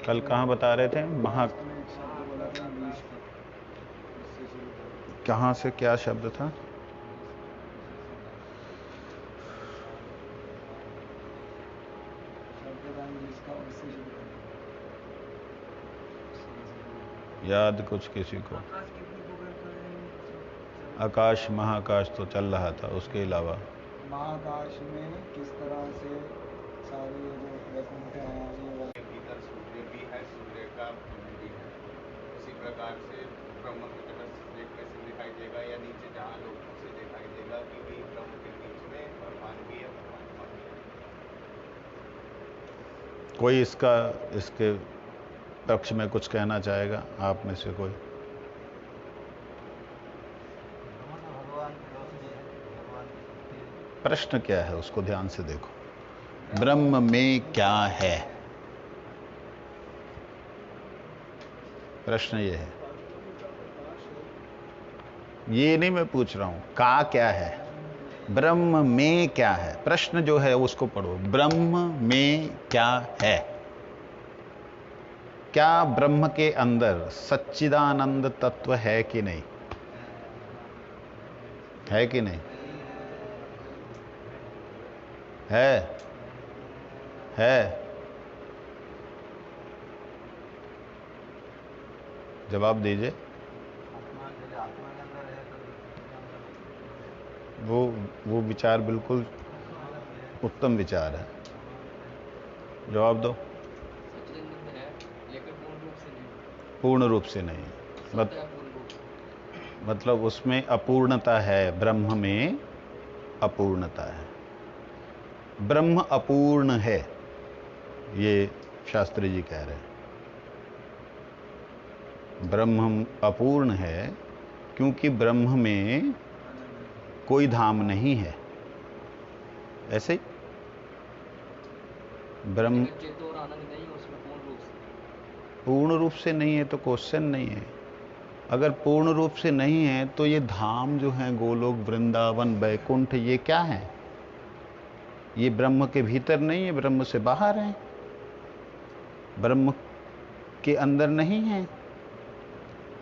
कल कहाँ बता रहे थे? कहाँ से क्या शब्द था? याद कुछ किसी को? आकाश महाकाश तो चल रहा था, उसके अलावा महाकाश में किस तरह से सारे जो वैकुंठ हैं भीतर सूर्य भी है, सूर्य का पिंड भी है। उसी प्रकार से ब्रह्म की तरफ एक कैसे दिखाई देगा, या नीचे जहाँ लोग से दिखाई देगा कि भी ब्रह्म के बीच में भगवान भी है, परमात्मा भी है। कोई इसके पक्ष में कुछ कहना चाहेगा आप में से कोई? प्रश्न क्या है उसको ध्यान से देखो। ब्रह्म में क्या है? प्रश्न ये है, ये नहीं मैं पूछ रहा हूं का क्या है, ब्रह्म में क्या है। प्रश्न जो है उसको पढ़ो, ब्रह्म में क्या है। क्या ब्रह्म के अंदर सच्चिदानंद तत्व है कि नहीं? है कि नहीं? है जवाब दीजिए। वो विचार बिल्कुल उत्तम विचार है, जवाब दो। पूर्ण रूप से नहीं, मतलब उसमें अपूर्णता है, ब्रह्म में अपूर्णता है। ब्रह्म अपूर्ण है, ये शास्त्री जी कह रहे हैं। ब्रह्म अपूर्ण है क्योंकि ब्रह्म में कोई धाम नहीं है। ऐसे ही ब्रह्म पूर्ण रूप से नहीं है तो क्वेश्चन नहीं है। अगर पूर्ण रूप से नहीं है तो ये धाम जो है, गोलोक, वृंदावन, बैकुंठ, ये क्या है? ये ब्रह्म के भीतर नहीं है, ब्रह्म से बाहर है, ब्रह्म के अंदर नहीं है।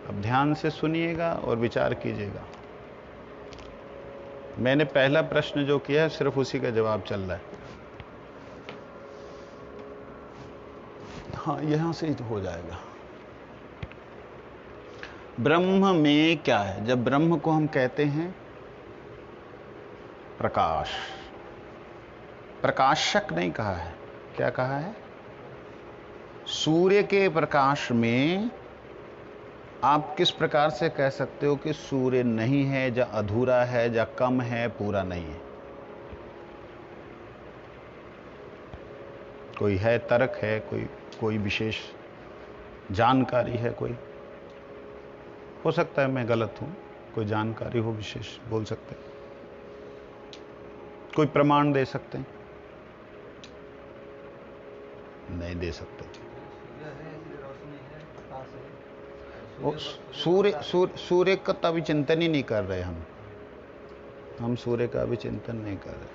अब ध्यान से सुनिएगा और विचार कीजिएगा। मैंने पहला प्रश्न जो किया है सिर्फ उसी का जवाब चल रहा है। हाँ, यहां से ही तो हो जाएगा। ब्रह्म में क्या है? जब ब्रह्म को हम कहते हैं प्रकाश, प्रकाशक नहीं कहा है, क्या कहा है? सूर्य के प्रकाश में आप किस प्रकार से कह सकते हो कि सूर्य नहीं है, या अधूरा है, या कम है, पूरा नहीं है? कोई है तर्क है, कोई विशेष जानकारी है? कोई हो सकता है मैं गलत हूं, कोई जानकारी हो विशेष, बोल सकते हैं, कोई प्रमाण दे सकते हैं? नहीं दे सकते। सूर्य का तो अभी चिंतन ही नहीं कर रहे हम सूर्य का अभी चिंतन नहीं कर रहे।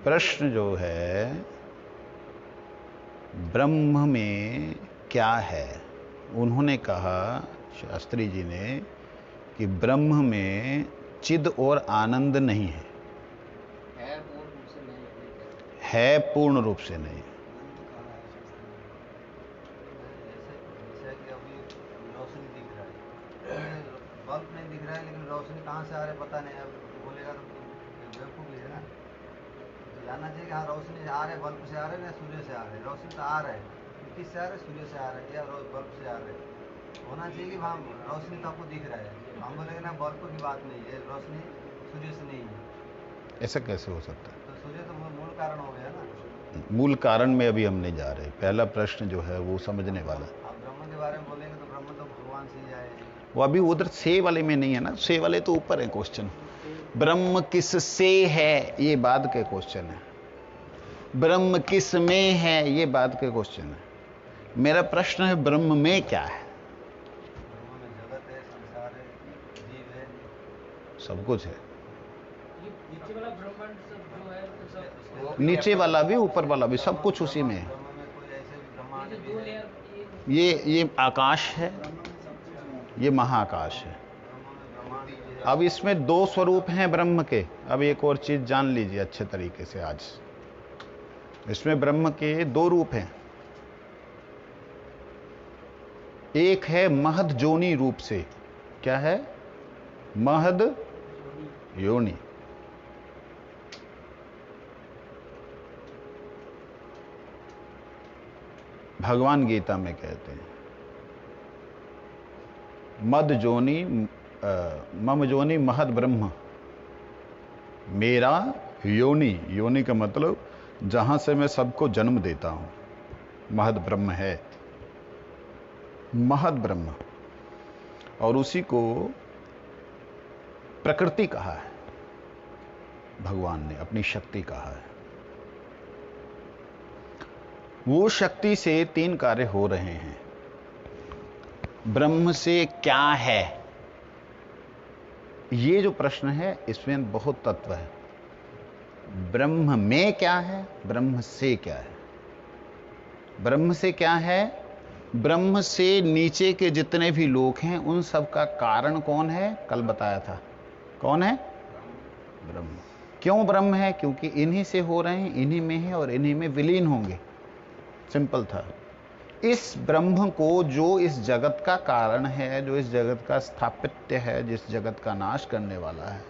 प्रश्न जो है ब्रह्म में क्या है, उन्होंने कहा, शास्त्री जी ने, कि ब्रह्म में चिद और आनंद नहीं है। है पूर्ण रूप से नहीं। बल्ब नहीं दिख रहा है, लेकिन रोशनी कहाँ से आ रही है पता नहीं। अब बोलेगा तो बेवकूफ़ी है ना। तो जानना चाहिए कि हाँ रोशनी आ रही है, बल्ब से आ रहे हैं या सूर्य से आ रहे हैं। रोशनी तो आ रहा है, किससे आ रहा है? सूर्य से आ रहा है या बल्ब से आ रहा है। होना चाहिए कि हाँ रोशनी तो आपको दिख रहा है। हम बोलेंगे ना बल्ब की बात नहीं है, रोशनी सूर्य से नहीं है। ऐसा कैसे हो सकता है? तो सूर्य तो मूल कारण हो गया ना। मूल कारण में अभी हम नहीं जा रहे। पहला प्रश्न जो है वो समझने वाला है। आप ब्रह्म के बारे में बोलेंगे तो ब्रह्म तो भगवान से ही आए। वो अभी उधर से वाले में नहीं है ना, से वाले तो ऊपर है क्वेश्चन। ब्रह्म किस से है, ये बाद के क्वेश्चन है। ब्रह्म किस में है, ये बाद के क्वेश्चन है। मेरा प्रश्न है ब्रह्म में क्या है? ब्रह्म में जगत है, संसार है, जीव है, सब कुछ है। नीचे वाला ब्रह्मांड सब जो है, नीचे वाला भी ऊपर वाला भी सब कुछ उसी में है। ब्रह्म में कोई ये आकाश है, ब्रह्म में सब कुछ है। ये महाआकाश है। ब्रह्मांड भी अब इसमें दो स्वरूप हैं ब्रह्म के। अब एक और चीज जान लीजिए अच्छे तरीके से आज। इसमें ब्रह्म के दो रूप हैं। एक है महद जोनी रूप से। क्या है? महद योनि। भगवान गीता में कहते हैं मद जोनी मम जोनी महद ब्रह्म। मेरा योनि, योनि का मतलब जहां से मैं सबको जन्म देता हूं, महद ब्रह्म है, महद ब्रह्म। और उसी को प्रकृति कहा है, भगवान ने अपनी शक्ति कहा है। वो शक्ति से तीन कार्य हो रहे हैं। ब्रह्म से क्या है, ये जो प्रश्न है इसमें बहुत तत्व है। ब्रह्म में क्या है, ब्रह्म से क्या है। ब्रह्म से क्या है? ब्रह्म से नीचे के जितने भी लोग हैं उन सब का कारण कौन है? कल बताया था। कौन है? ब्रह्म। क्यों ब्रह्म है? क्योंकि इन्हीं से हो रहे हैं, इन्हीं में है और इन्हीं में विलीन होंगे। सिंपल था। इस ब्रह्म को, जो इस जगत का कारण है, जो इस जगत का स्थापित्य है, जिस जगत का नाश करने वाला है,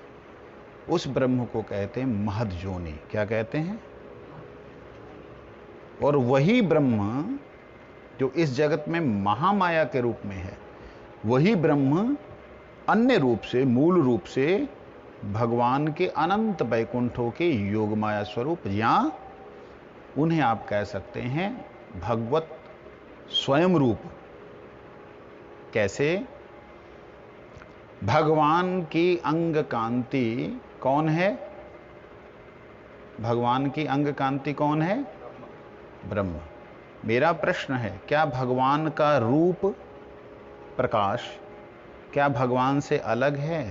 उस ब्रह्म को कहते हैं महद जोनि। क्या कहते हैं? और वही ब्रह्म जो इस जगत में महामाया के रूप में है, वही ब्रह्म अन्य रूप से, मूल रूप से भगवान के अनंत वैकुंठों के योग माया स्वरूप, या उन्हें आप कह सकते हैं भगवत स्वयं रूप। कैसे? भगवान की अंग कांति कौन है? भगवान की अंग कांति कौन है? ब्रह्म। मेरा प्रश्न है, क्या भगवान का रूप प्रकाश क्या भगवान से अलग है?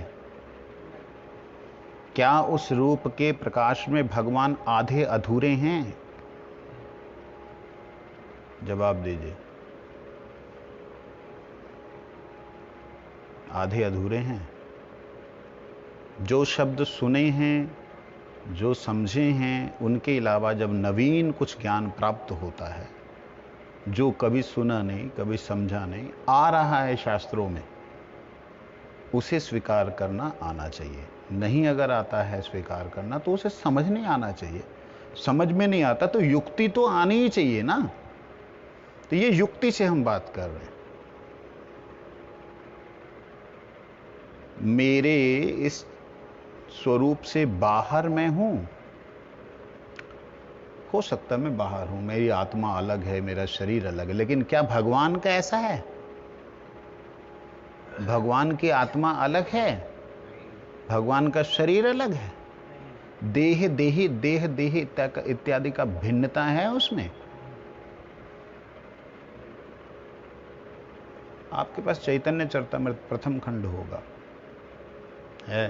क्या उस रूप के प्रकाश में भगवान आधे अधूरे हैं? जवाब दीजिए। आधे अधूरे हैं। जो शब्द सुने हैं, जो समझे हैं, उनके अलावा जब नवीन कुछ ज्ञान प्राप्त होता है, जो कभी सुना नहीं, कभी समझा नहीं, आ रहा है शास्त्रों में, उसे स्वीकार करना आना चाहिए। नहीं अगर आता है स्वीकार करना, तो उसे समझ नहीं आना चाहिए। समझ में नहीं आता तो युक्ति तो आनी ही चाहिए ना। तो ये युक्ति से हम बात कर रहे हैं। मेरे इस स्वरूप से बाहर मैं हूं। हो सकता है मैं बाहर हूं, मेरी आत्मा अलग है, मेरा शरीर अलग है, लेकिन क्या भगवान का ऐसा है? भगवान की आत्मा अलग है, भगवान का शरीर अलग है, देह देही देह देह इत्यादि का भिन्नता है उसमें। आपके पास चैतन्य चरितमृत प्रथम खंड होगा, है?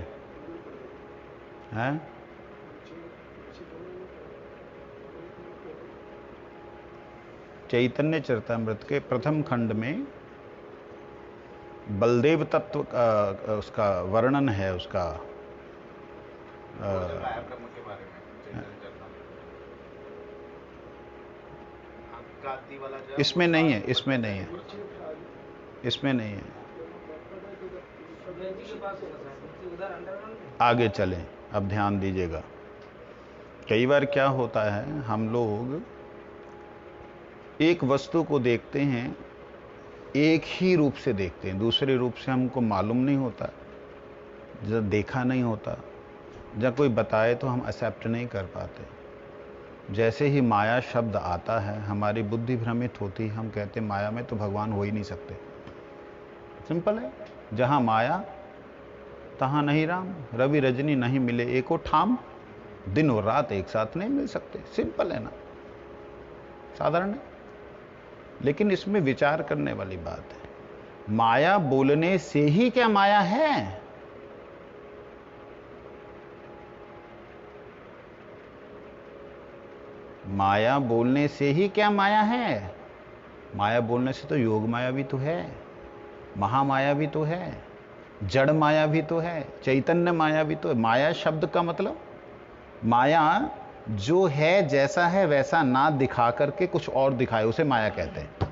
चैतन्य चरितमृत के प्रथम खंड में बलदेव तत्व उसका वर्णन है, उसका ब्रह्म के बारे में चैतन्य चरितमृत। क्रांति वाला जो है, इसमें नहीं है, इसमें नहीं है, इसमें नहीं है। आगे चलें, अब ध्यान दीजिएगा। कई बार क्या होता है, हम लोग एक वस्तु को देखते हैं, एक ही रूप से देखते हैं, दूसरे रूप से हमको मालूम नहीं होता, जब देखा नहीं होता, जब कोई बताए तो हम एक्सेप्ट नहीं कर पाते। जैसे ही माया शब्द आता है, हमारी बुद्धि भ्रमित होती है, हम कहते हैं माया में तो भगवान हो ही नहीं सकते। सिंपल है। जहां माया तहां नहीं राम, रवि रजनी नहीं मिले एको ठाम, दिन और रात एक साथ नहीं मिल सकते। सिंपल है ना, साधारण है। लेकिन इसमें विचार करने वाली बात है, माया बोलने से ही क्या माया है? माया बोलने से ही क्या माया है? माया बोलने से तो योग माया भी तो है, महामाया भी तो है, जड़ माया भी तो है, चैतन्य माया भी तो है। माया शब्द का मतलब माया जो है, जैसा है वैसा ना दिखा करके कुछ और दिखाए, उसे माया कहते हैं।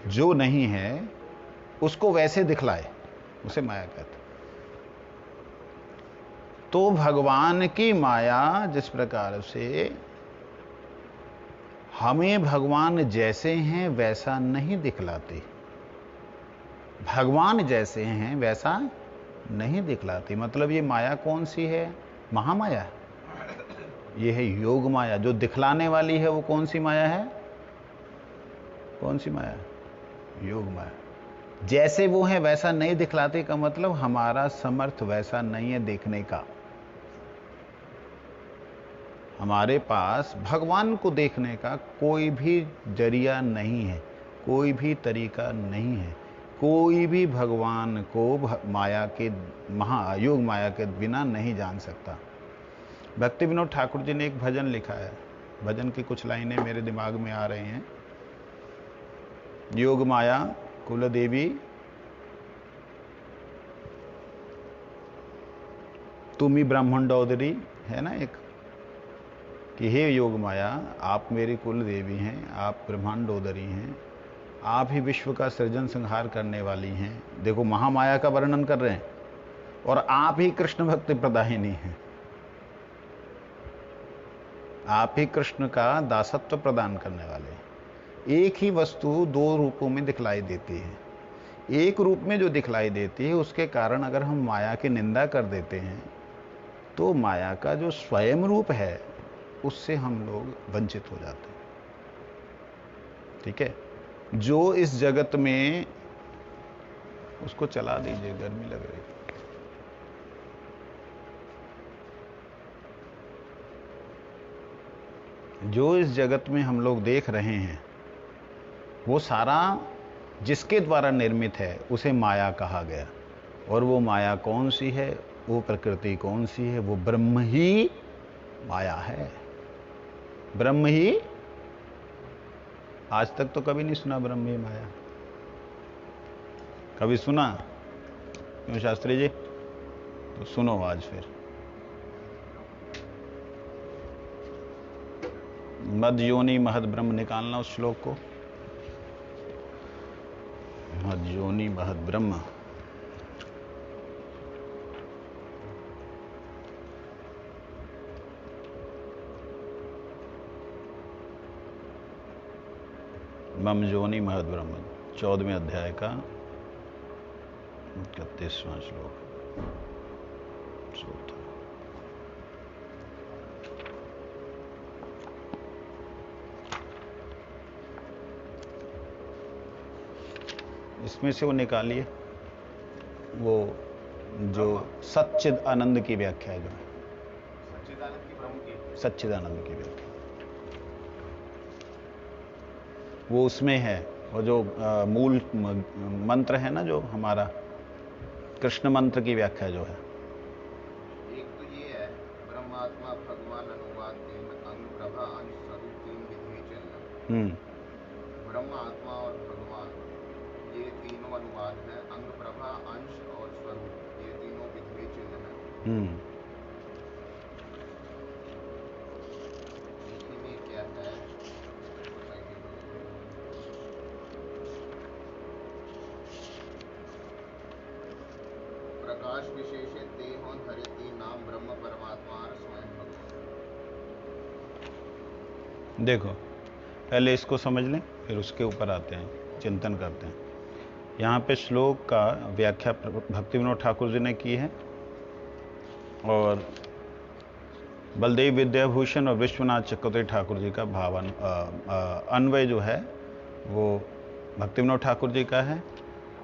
जो नहीं है उसको वैसे दिखलाए, उसे माया कहते हैं। तो भगवान की माया जिस प्रकार से हमें भगवान जैसे हैं वैसा नहीं दिखलाती, भगवान जैसे हैं वैसा नहीं दिखलाती। मतलब ये माया कौन सी है? महामाया। ये है योग माया। जो दिखलाने वाली है वो कौन सी माया है? कौन सी माया? योग माया। जैसे वो है वैसा नहीं दिखलाते का मतलब हमारा समर्थ वैसा नहीं है देखने का। हमारे पास भगवान को देखने का कोई भी जरिया नहीं है, कोई भी तरीका नहीं है। कोई भी भगवान को माया के, महायोग माया के बिना नहीं जान सकता। भक्ति विनोद ठाकुर जी ने एक भजन लिखा है, भजन की कुछ लाइनें मेरे दिमाग में आ रही हैं। योग माया कुल देवी तुमी ब्रह्मंडोदरी, है ना एक, कि हे योग माया आप मेरी कुल देवी हैं, आप ब्रह्मांडोदरी हैं, आप ही विश्व का सृजन संहार करने वाली हैं। देखो महामाया का वर्णन कर रहे हैं, और आप ही कृष्ण भक्ति प्रदायिनी हैं। आप ही कृष्ण का दासत्व प्रदान करने वाले हैं। एक ही वस्तु दो रूपों में दिखलाई देती है। एक रूप में जो दिखलाई देती है उसके कारण अगर हम माया की निंदा कर देते हैं तो माया का जो स्वयं रूप है उससे हम लोग वंचित हो जाते हैं। ठीक है, जो इस जगत में, उसको चला दीजिए, गर्मी लग रही। जो इस जगत में हम लोग देख रहे हैं वो सारा जिसके द्वारा निर्मित है उसे माया कहा गया। और वो माया कौन सी है? वो प्रकृति कौन सी है? वो ब्रह्म ही माया है। ब्रह्म ही। आज तक तो कभी नहीं सुना ब्रह्म ही माया? कभी सुना? क्यों शास्त्री जी? तो सुनो आज फिर। मद योनि महद ब्रह्म निकालना उस श्लोक को। मद योनि महद ब्रह्म। मम योनि महद ब्रह्म, 14वें अध्याय का 31वां श्लोक। इसमें से वो निकालिए, वो जो सच्चिद आनंद की व्याख्या है, जो सच्चिदानंद की ब्रह्म की, सच्चिदानंद की व्याख्या वो उसमें है। और जो मूल मंत्र है ना, जो हमारा कृष्ण मंत्र की व्याख्या जो है, एक तो ये है ब्रह्मात्मा भगवान अनुवाद तीन अंग प्रभा अंश स्वरूप तीन विधि चलना। ब्रह्म आत्मा और भगवान ये तीनों अनुवाद हैं। अंग प्रभा अंश और स्वरूप ये तीनों विधि चिन्ह हैं। इसी में क्या है? प्रकाश विशेषे ते हों धरिती नाम ब्रह्म परमात्मा स्वयं भगवान। देखो पहले इसको समझ लें, फिर उसके ऊपर आते हैं, चिंतन करते हैं। यहाँ पे श्लोक का व्याख्या भक्ति विनोद ठाकुर जी ने की है, और बलदेव विद्याभूषण और विश्वनाथ चक्रवर्ती ठाकुर जी का भावन अन्वय जो है वो भक्ति विनोद ठाकुर जी का है,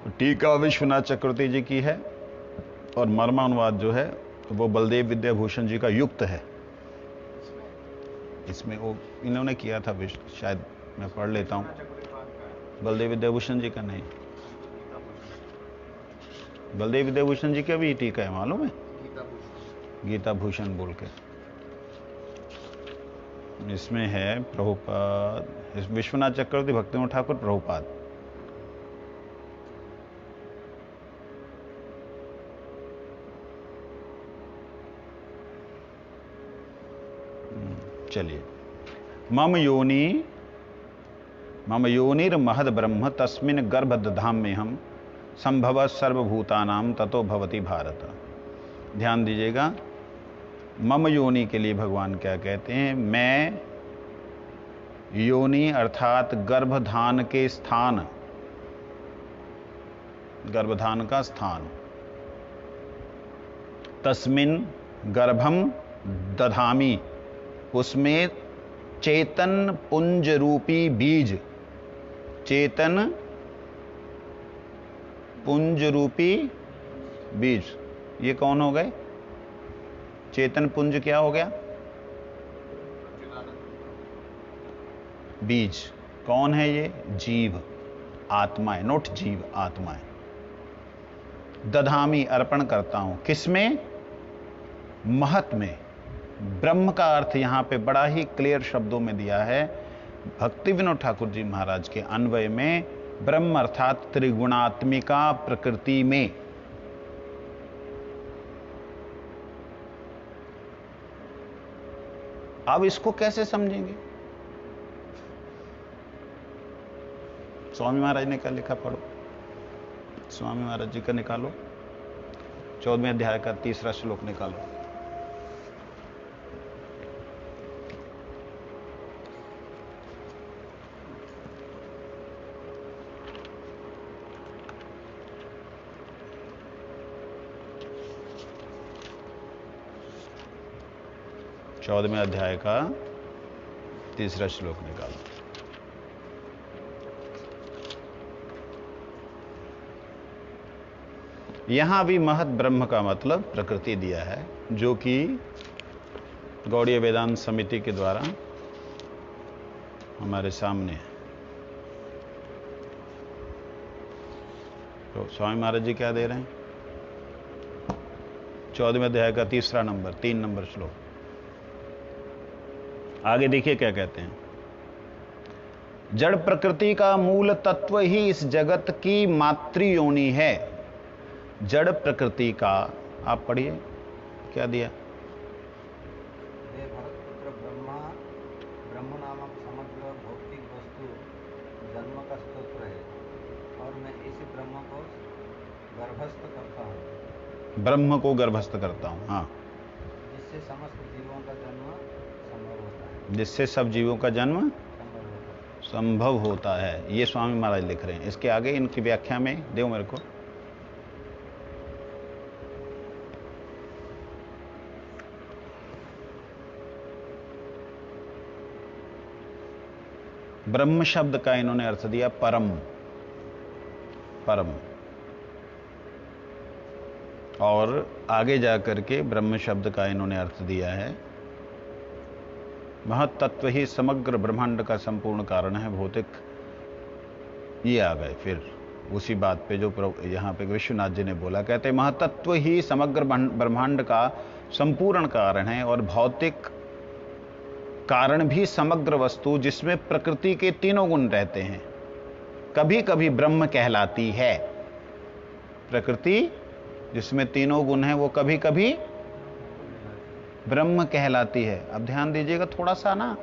टीका विश्वनाथ चक्रवर्ती जी की है, और मर्मानुवाद जो है वो बलदेव विद्याभूषण जी का युक्त है। इसमें वो इन्होंने किया था, शायद मैं पढ़ लेता हूँ। बलदेव विद्याभूषण जी का नहीं, बलदेव विद्याभूषण जी का भी टीका है, मालूम है? गीता भूषण बोल के। इसमें है प्रभुपाद, विश्वनाथ चक्रवर्ती, भक्तिविनोद ठाकुर, प्रभुपाद। चलिए, मम योनिर महद ब्रह्म तस्मिन गर्भ दधाम में हम संभव सर्वभूतानाम ततो भवति भारत। ध्यान दीजिएगा, मम योनि के लिए भगवान क्या कहते हैं? मैं योनि अर्थात गर्भधान के स्थान, गर्भधान का स्थान, तस्मिन गर्भम दधामी, उसमें चेतन पुंज रूपी बीज, चेतन पुंज रूपी बीज, ये कौन हो गए? चेतन पुंज क्या हो गया? बीज। कौन है ये? जीव, आत्माएं, नोट जीव, आत्माएं। दधामी, अर्पण करता हूं, किसमें? महत में। ब्रह्म का अर्थ यहां पे बड़ा ही क्लियर शब्दों में दिया है भक्तिविनोद ठाकुर जी महाराज के अन्वय में। ब्रह्म अर्थात त्रिगुणात्मिका प्रकृति में। अब इसको कैसे समझेंगे? स्वामी महाराज ने क्या लिखा, पढ़ो। स्वामी महाराज जी का निकालो, 14वें अध्याय का 3रा श्लोक निकालो। चौदहवें अध्याय का 3रा श्लोक निकालो। यहां भी महत ब्रह्म का मतलब प्रकृति दिया है, जो कि गौड़ीय वेदांत समिति के द्वारा हमारे सामने है। तो स्वामी महाराज जी क्या दे रहे हैं? 14वें अध्याय का 3 नंबर श्लोक। आगे देखिए क्या कहते हैं। जड़ प्रकृति का मूल तत्व ही इस जगत की मातृ योनि है। जड़ प्रकृति का, आप पढ़िए क्या दिया? भरतपुत्र ब्रह्म नामक समग्र भौतिक वस्तु जन्म का स्तोत्र है और मैं इसी ब्रह्म को गर्भस्थ करता हूँ। ब्रह्म को गर्भस्थ करता हूँ, हाँ। जिससे समस्त जीवों का जन्म संभव होता है। जिससे सब जीवों का जन्म संभव होता है। ये स्वामी महाराज लिख रहे हैं। इसके आगे इनकी व्याख्या में दो मेरे को। ब्रह्म शब्द का इन्होंने अर्थ दिया परम, परम। और आगे जाकर के ब्रह्म शब्द का इन्होंने अर्थ दिया है महत तत्व ही समग्र ब्रह्मांड का संपूर्ण कारण है, भौतिक। ये आ गए फिर उसी बात पे जो यहां पे विश्वनाथ जी ने बोला। कहते महतत्व ही समग्र ब्रह्मांड का संपूर्ण कारण है और भौतिक कारण भी समग्र वस्तु जिसमें प्रकृति के तीनों गुण रहते हैं। कभी कभी ब्रह्म कहलाती है। प्रकृति जिसमें तीनों गुण हैं वो कभी कभी ब्रह्म कहलाती है। अब ध्यान दीजिएगा थोड़ा सा ना,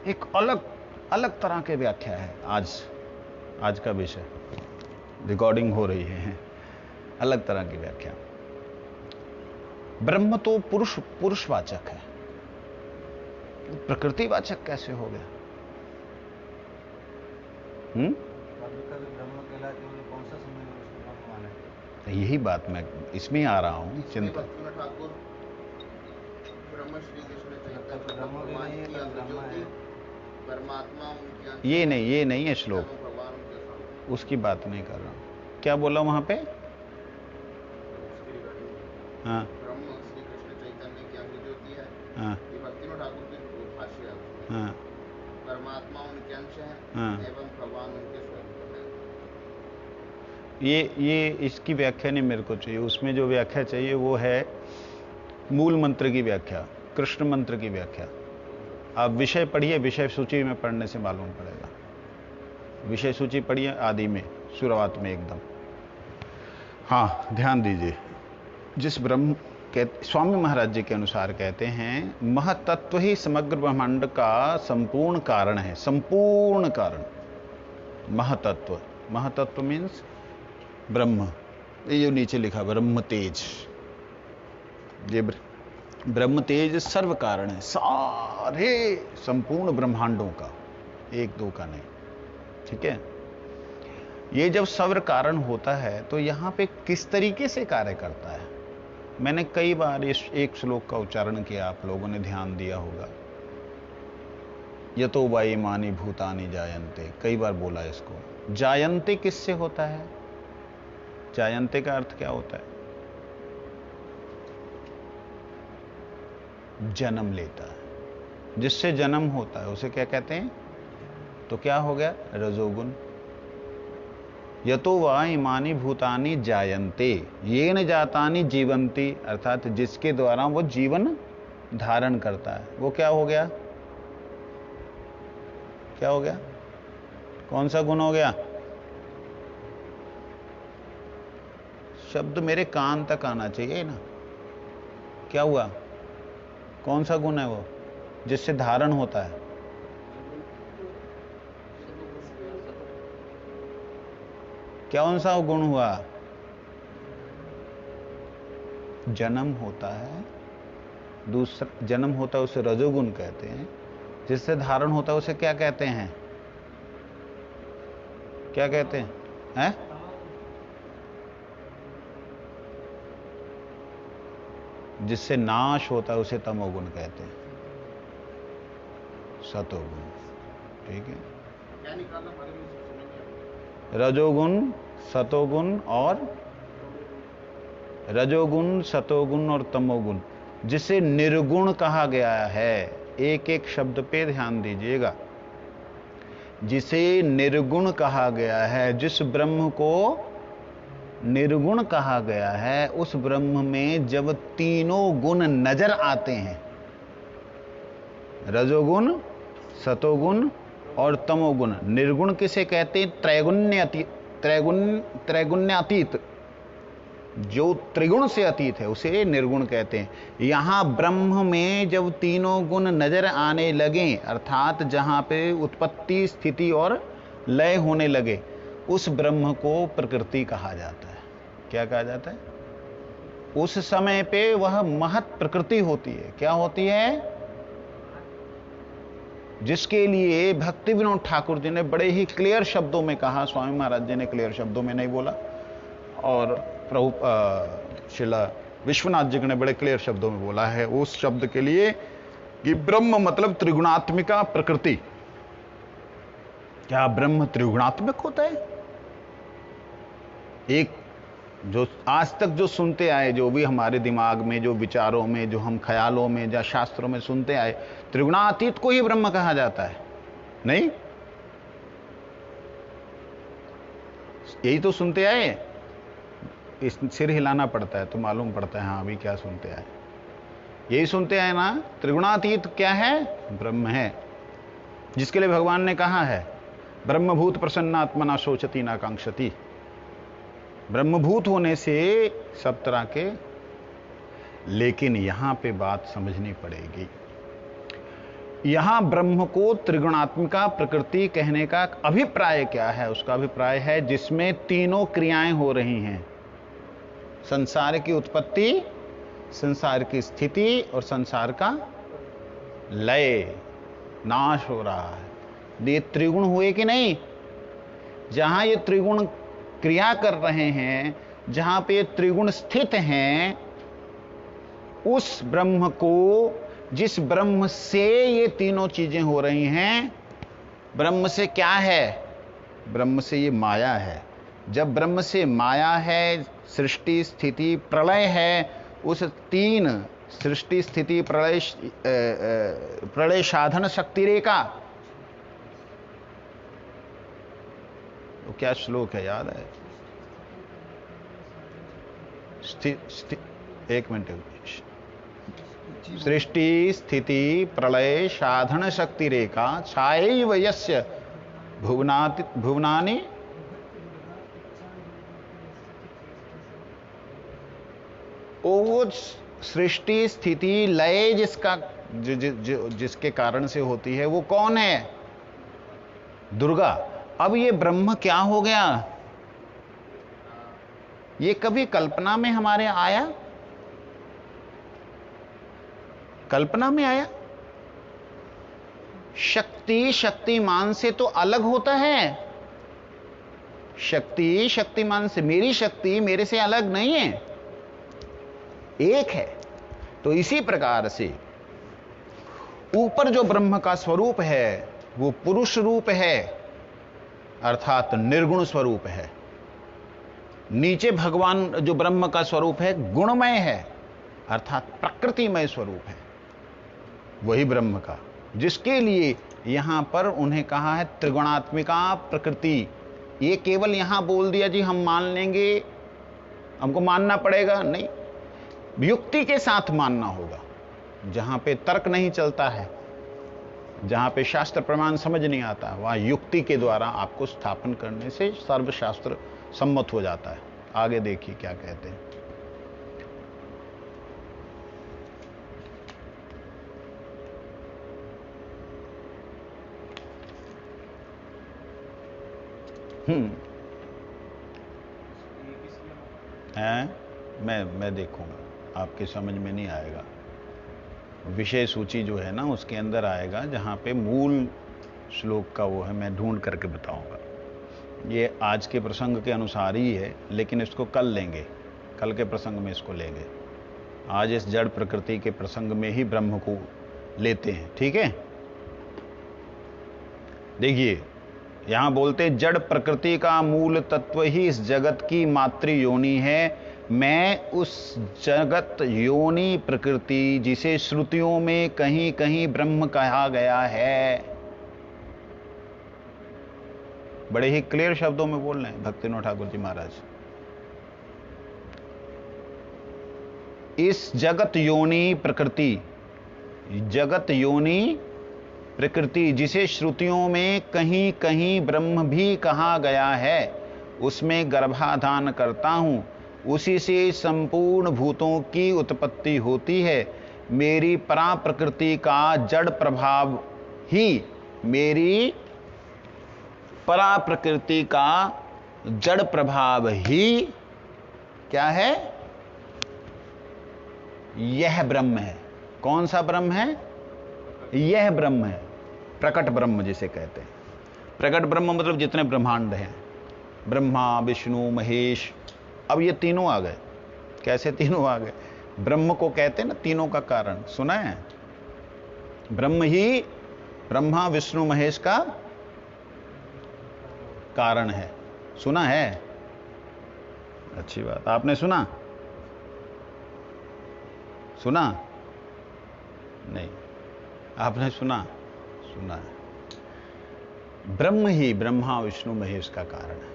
एक अलग तरह के व्याख्या है आज का विषय, रिकॉर्डिंग हो रही है, अलग तरह की व्याख्या। ब्रह्म तो पुरुषवाचक है, प्रकृतिवाचक कैसे हो गया? कभी ब्रह्म कहलाते हैं, कौन सा समय में उसको ब्रह्म माने? यही बात मैं इसमें आ रहा हूं चिंता। ठाकुर ब्रह्म श्री कृष्ण चैतन्य ब्रह्म भी नहीं है, ब्रह्म है। परमात्मा ये नहीं है श्लोक, उसकी बात नहीं कर रहा हूं। क्या बोला वहां पे? हाँ ब्रह्म श्री कृष्ण चैतन्य की अंग ज्योति है। हाँ ये भक्तिविनोद ठाकुर के भाष्य है। हाँ परमात्मा उनके अंश है हाँ। एवं भगवान उनके स्वरूप है। ये इसकी व्याख्या नहीं मेरे को चाहिए। उसमें जो व्याख्या चाहिए वो है मूल मंत्र की व्याख्या, कृष्ण मंत्र की व्याख्या। आप विषय पढ़िए, विषय सूची में पढ़ने से मालूम पड़ेगा। विषय सूची पढ़िए आदि में, शुरुआत में एकदम। हाँ, ध्यान दीजिए। जिस ब्रह्म स्वामी महाराज जी के अनुसार कहते हैं, महतत्व ही समग्र ब्रह्मांड का संपूर्ण कारण है, संपूर्ण कारण। महतत्व, महतत्व मीन्स ब्रह्म। ये जो नीचे लिखा ब्रह्म तेज, ये ब्रह्म तेज सर्व कारण है, सारे संपूर्ण ब्रह्मांडों का, एक दो का नहीं। ठीक है। ये जब सर्व कारण होता है तो यहां पे किस तरीके से कार्य करता है? मैंने कई बार इस एक श्लोक का उच्चारण किया, आप लोगों ने ध्यान दिया होगा। यतो वा इमानि भूतानि जायन्ते, कई बार बोला इसको। जायन्ते किससे होता है? जायन्ते का अर्थ क्या होता है? जन्म लेता है। जिससे जन्म होता है उसे क्या कहते हैं? तो क्या हो गया? रजोगुण। यतो वा इमानि भूतानि जायन्ते येन जातानि जीवन्ति, अर्थात जिसके द्वारा वो जीवन धारण करता है, वो क्या हो गया? क्या हो गया? कौन सा गुण हो गया? शब्द मेरे कान तक आना चाहिए ना। क्या हुआ? कौन सा गुण है वो जिससे धारण होता है? कौन सा गुण हुआ? जन्म होता है। दूसरा जन्म होता है उसे रजोगुण कहते हैं। जिससे धारण होता है उसे क्या कहते हैं? क्या कहते हैं? हैं? जिससे नाश होता है उसे तमोगुण कहते हैं, सतोगुण। ठीक है। क्या निकालना पड़ेगा? रजोगुण, सतोगुण और रजोगुण, सतोगुण और तमोगुण, जिसे निर्गुण कहा गया है। एक एक शब्द पे ध्यान दीजिएगा। जिसे निर्गुण कहा गया है, जिस ब्रह्म को निर्गुण कहा गया है, उस ब्रह्म में जब तीनों गुण नजर आते हैं, रजोगुण, सतोगुण और तमोगुण। निर्गुण किसे कहते हैं? त्रैगुण्यातीत, जो त्रिगुण से अतीत है उसे निर्गुण कहते हैं। यहां ब्रह्म में जब तीनों गुण नजर आने लगे, अर्थात जहां पे उत्पत्ति, स्थिति और लय होने लगे, उस ब्रह्म को प्रकृति कहा जाता है। क्या कहा जाता है? उस समय पे वह महत प्रकृति होती है। क्या होती है? जिसके लिए भक्ति विनोद ठाकुर जी ने बड़े ही क्लियर शब्दों में कहा। स्वामी महाराज जी ने क्लियर शब्दों में नहीं बोला, और प्रभु शिला विश्वनाथ जी ने बड़े क्लियर शब्दों में बोला है उस शब्द के लिए कि ब्रह्म मतलब त्रिगुणात्मिका प्रकृति। क्या ब्रह्म त्रिगुणात्मक होता है? एक जो आज तक जो सुनते आए, जो भी हमारे दिमाग में, जो विचारों में, जो हम ख्यालों में या शास्त्रों में सुनते आए, त्रिगुणातीत को ही ब्रह्म कहा जाता है। नहीं, यही तो सुनते आए। इस सिर हिलाना पड़ता है तो मालूम पड़ता है हाँ अभी क्या सुनते आए। यही सुनते आए ना। त्रिगुणातीत क्या है? ब्रह्म है। जिसके लिए भगवान ने कहा है ब्रह्मभूत प्रसन्नात्मना शोचती ना कांक्षति। ब्रह्मभूत होने से सब तरह के, लेकिन यहां पे बात समझनी पड़ेगी। यहां ब्रह्म को त्रिगुणात्मिका प्रकृति कहने का अभिप्राय क्या है? उसका अभिप्राय है जिसमें तीनों क्रियाएं हो रही हैं। संसार की उत्पत्ति, संसार की स्थिति और संसार का लय, नाश हो रहा है। ये त्रिगुण हुए कि नहीं? जहां ये त्रिगुण क्रिया कर रहे हैं, जहां पे त्रिगुण स्थित हैं, उस ब्रह्म को, जिस ब्रह्म से ये तीनों चीजें हो रही हैं, ब्रह्म से क्या है? ब्रह्म से ये माया है। जब ब्रह्म से माया है, सृष्टि स्थिति प्रलय है, उस तीन सृष्टि स्थिति प्रलय साधन शक्ति रेखा, तो क्या श्लोक है याद है? एक मिनट, सृष्टि स्थिति प्रलय साधन शक्ति रेखा छायैव यस्य भुवनानि वो सृष्टि स्थिति लय जिसका जिसके कारण से होती है वो कौन है? दुर्गा। अब ये ब्रह्म क्या हो गया? ये कभी कल्पना में हमारे आया? कल्पना में आया? शक्ति शक्तिमान से तो अलग होता है। शक्ति शक्तिमान से, मेरी शक्ति मेरे से अलग नहीं है, एक है। तो इसी प्रकार से ऊपर जो ब्रह्म का स्वरूप है वो पुरुष रूप है, अर्थात निर्गुण स्वरूप है। नीचे भगवान जो ब्रह्म का स्वरूप है गुणमय है, अर्थात प्रकृतिमय स्वरूप है वही ब्रह्म का, जिसके लिए यहां पर उन्हें कहा है त्रिगुणात्मिका प्रकृति। ये केवल यहां बोल दिया जी हम मान लेंगे, हमको मानना पड़ेगा? नहीं, युक्ति के साथ मानना होगा। जहां पे तर्क नहीं चलता है, जहां पे शास्त्र प्रमाण समझ नहीं आता, वहां युक्ति के द्वारा आपको स्थापन करने से सर्वशास्त्र सम्मत हो जाता है। आगे देखिए क्या कहते हैं। मैं देखूंगा, आपके समझ में नहीं आएगा। विषय सूची जो है ना उसके अंदर आएगा, जहां पे मूल श्लोक का वो है, मैं ढूंढ करके बताऊंगा। ये आज के प्रसंग के अनुसार ही है, लेकिन इसको कल लेंगे, कल के प्रसंग में इसको लेंगे। आज इस जड़ प्रकृति के प्रसंग में ही ब्रह्म को लेते हैं, ठीक है। देखिए यहां बोलते जड़ प्रकृति का मूल तत्व ही इस जगत की मातृ योनि है। मैं उस जगत योनि प्रकृति जिसे श्रुतियों में कहीं कहीं ब्रह्म कहा गया है, बड़े ही क्लियर शब्दों में बोल रहे हैं भक्तिविनोद ठाकुर जी महाराज। इस जगत योनि प्रकृति, जगत योनि प्रकृति जिसे श्रुतियों में कहीं कहीं ब्रह्म भी कहा गया है, उसमें गर्भाधान करता हूं, उसी से संपूर्ण भूतों की उत्पत्ति होती है। मेरी परा प्रकृति का जड़ प्रभाव ही, मेरी परा प्रकृति का जड़ प्रभाव ही क्या है? यह ब्रह्म है। कौन सा ब्रह्म है? यह ब्रह्म है, प्रकट ब्रह्म जिसे कहते हैं। प्रकट ब्रह्म मतलब जितने ब्रह्मांड हैं, ब्रह्मा विष्णु महेश। अब ये तीनों आ गए। कैसे तीनों आ गए? ब्रह्म को कहते हैं ना तीनों का कारण, सुना है? ब्रह्म ही ब्रह्मा विष्णु महेश का कारण है, सुना है? अच्छी बात, आपने सुना? सुना नहीं, आपने सुना? सुना है। ब्रह्म ही ब्रह्मा विष्णु महेश का कारण है।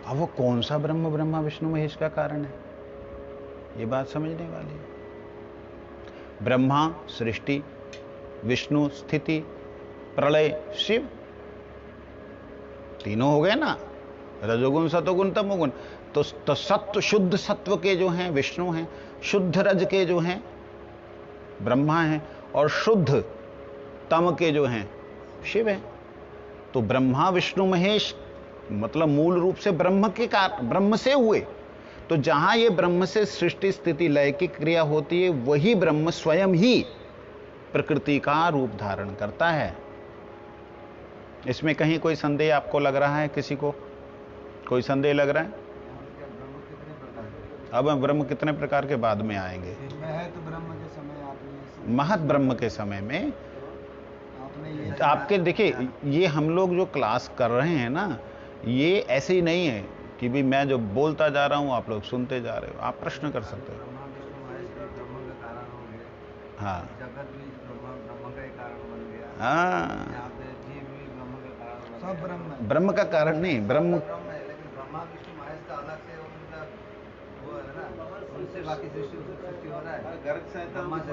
अब वो कौन सा ब्रह्म ब्रह्मा विष्णु महेश का कारण है, ये बात समझने वाली है। ब्रह्मा सृष्टि, विष्णु स्थिति, प्रलय शिव, तीनों हो गए ना, रजोगुण सतोगुण तमोगुण। तो सत्व, शुद्ध सत्व के जो हैं विष्णु हैं, शुद्ध रज के जो हैं ब्रह्मा हैं, और शुद्ध तम के जो हैं शिव हैं। तो ब्रह्मा विष्णु महेश मतलब मूल रूप से ब्रह्म के कारण, ब्रह्म से हुए। तो जहां ये ब्रह्म से सृष्टि स्थिति लय की क्रिया होती है, वही ब्रह्म स्वयं ही प्रकृति का रूप धारण करता है। इसमें कहीं कोई संदेह आपको लग रहा है? किसी को कोई संदेह लग रहा है? अब हम ब्रह्म कितने प्रकार के बाद में आएंगे। महत ब्रह्म के समय आपने, महत ब्रह्म के समय में आपने आपके देखिए, ये हम लोग जो क्लास कर रहे हैं ना, ये ऐसे ही नहीं है कि भी मैं जो बोलता जा रहा हूं आप लोग सुनते जा रहे हो। आप प्रश्न कर सकते हो। हाँ हाँ, सब ब्रह्म, ब्रह्म का कारण नहीं, ब्रह्म ब्रह्मा विष्णु महेश का अलग से उनका वो है ना, उनसे से बाकी सृष्टि हो रहा है। ब्रह्मा से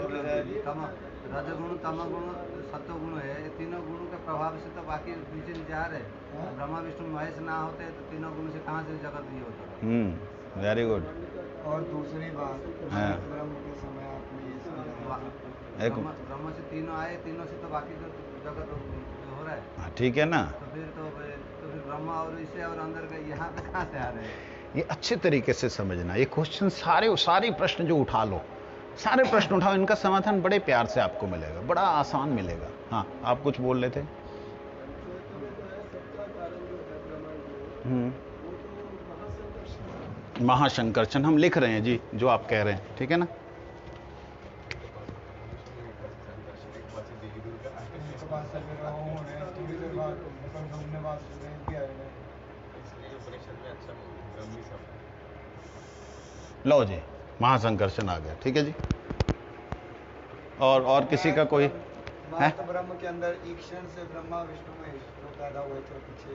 रजगुण तमगुण सत्वगुण है, ये तीनों गुणों के प्रभाव से तो बाकी नीचे नीचे आ रहे। ब्रह्मा विष्णु महेश ना होते तो तीनों गुण से कहाँ से जगत नहीं होता। Very good. और दूसरी बात, हाँ। ब्रह्म के समय आपने ये समझा, ब्रह्म से तीनों आए, तीनों से तो बाकी तो जगत हो रहा है। हाँ, ठीक है ना। तो फिर ब्रह्मा और इसे और अंदर का यहाँ पे कहाँ से आ रहे हैं? ये अच्छे तरीके से समझना। ये क्वेश्चन सारे प्रश्न जो उठा लो, सारे प्रश्न उठाओ, इनका समाधान बड़े प्यार से आपको मिलेगा, बड़ा आसान मिलेगा। हाँ, आप कुछ बोल रहे थे। महाशंकर्षण हम लिख रहे हैं जी, जो आप कह रहे हैं, ठीक है ना। लो जी, महासंकर्षण आ गया, ठीक है जी। और किसी का कोई है? तो ब्रह्म के अंदर ईक्षण से ब्रह्मा विष्णु महेश जो पैदा हुए थे पीछे।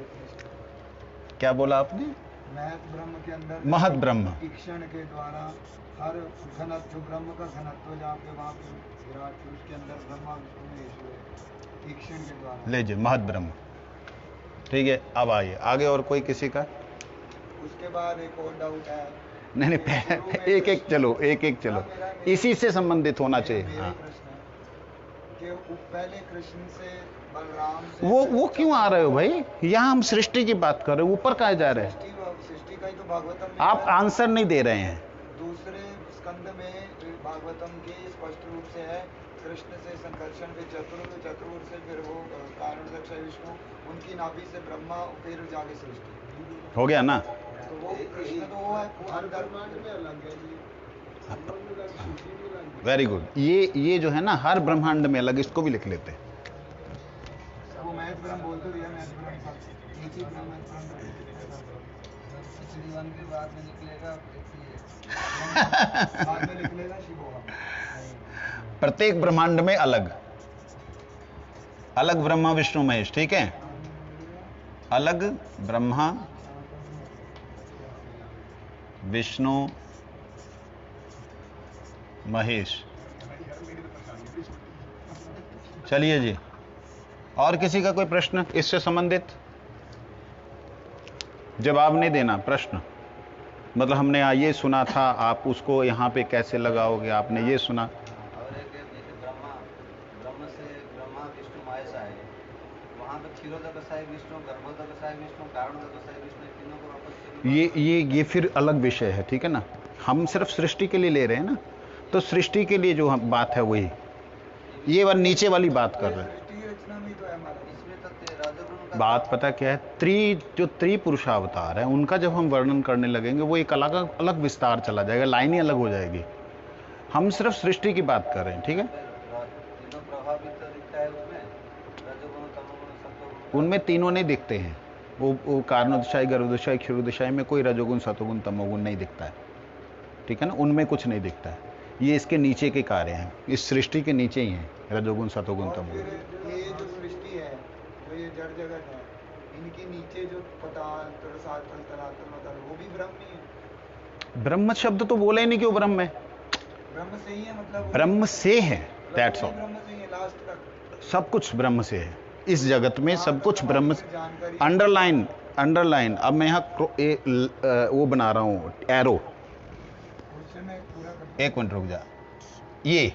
क्या बोला आपने? महत ब्रह्म के अंदर महत ब्रह्म ईक्षण के द्वारा हर घनत्व, जो ब्रह्म का घनत्व जहाँ पे वहाँ पे विराट पुरुष के अंदर ब्रह्मा विष्णु महेश हुए ईक्षण के द्वारा। लीजिए, महत ब्रह्म, ठीक है। अब आइए आगे, और कोई किसी का? उसके बाद एक और डाउट है। नहीं, एक एक चलो, इसी से संबंधित होना चाहिए। हाँ, कि पहले कृष्ण से बलराम से वो क्यों आ रहे हो भाई? यहाँ हम सृष्टि की बात कर रहे हो, ऊपर कहाँ जा रहे हैं? सृष्टि का ही तो भागवतम में आप आंसर नहीं दे रहे हैं। दूसरे स्कंद में भागवतम के स्पष्ट रूप से है, कृष्ण से संकर्षण के चतुर्थ से फिर वो कारण दक्ष विष्णु, उनकी नाभि से ब्रह्मा, फिर जाके सृष्टि हो गया ना। तो वो कृष्ण तो वो है अंदर में अलग है जी। Very good. ये जो है ना, हर ब्रह्मांड में अलग, इसको भी लिख लेते हैं। वो महत ब्रह्म बोल तो दिया, महत ब्रह्म एक ही ब्रह्म वन के बाद में निकलेगा, बाद में निकलेगा शिवोहम। प्रत्येक ब्रह्मांड में अलग अलग ब्रह्मा विष्णु महेश, ठीक है। अलग ब्रह्मा विष्णु महेश। चलिए जी, और किसी का कोई प्रश्न इससे संबंधित? जवाब नहीं देना, प्रश्न मतलब हमने ये सुना था, आप उसको यहाँ पे कैसे लगाओगे? आपने ये सुना। और एक जैसे ब्रह्म से ब्रह्मा विष्णु महेश आए, वहाँ पे क्षीरोदकसाई विष्णु, गर्भोदकसाई विष्णु, कारणोदकसाई विष्णु, तीनों को वापस ये फिर अलग विषय है, ठीक है ना। हम सिर्फ सृष्टि के लिए ले रहे हैं ना, तो सृष्टि के लिए जो हम बात है वही, ये बार नीचे वाली बात कर रहे हैं। बात पता क्या है, जो त्रिपुरुषावतार है उनका जब हम वर्णन करने लगेंगे, वो एक अलग विस्तार चला जाएगा, लाइन ही अलग हो जाएगी। हम सिर्फ सृष्टि की बात कर रहे हैं, ठीक है। उनमें तीनों नहीं दिखते हैं, वो कारणोदशाई, गर्भोदशाई, क्षीरोदशाई में कोई रजोगुण सतोगुण तमोगुण नहीं दिखता है, ठीक है ना। उनमें कुछ नहीं दिखता है। ये इसके नीचे के कार्य हैं, इस सृष्टि के नीचे ही हैं रजोगुण सतोगुण तमोगुण। ये जो सृष्टि है, जो ये जड़ जगत है, इनके नीचे जो पताल, रसातल, तलातल, मतल, वो भी ब्रह्म ही है। ब्रह्म शब्द तो बोला ही नहीं, क्यों ब्रह्म है? ब्रह्म से ही है, मतलब ब्रह्म से है, दैट्स ऑल। ब्रह्म से ही है लास्ट तक। सब कुछ ब्रह्म से है, इस जगत में सब कुछ ब्रह्म से। अंडरलाइन। अब मैं यहाँ वो बना रहा हूँ, एरो। एक मिनट रुक जा। ये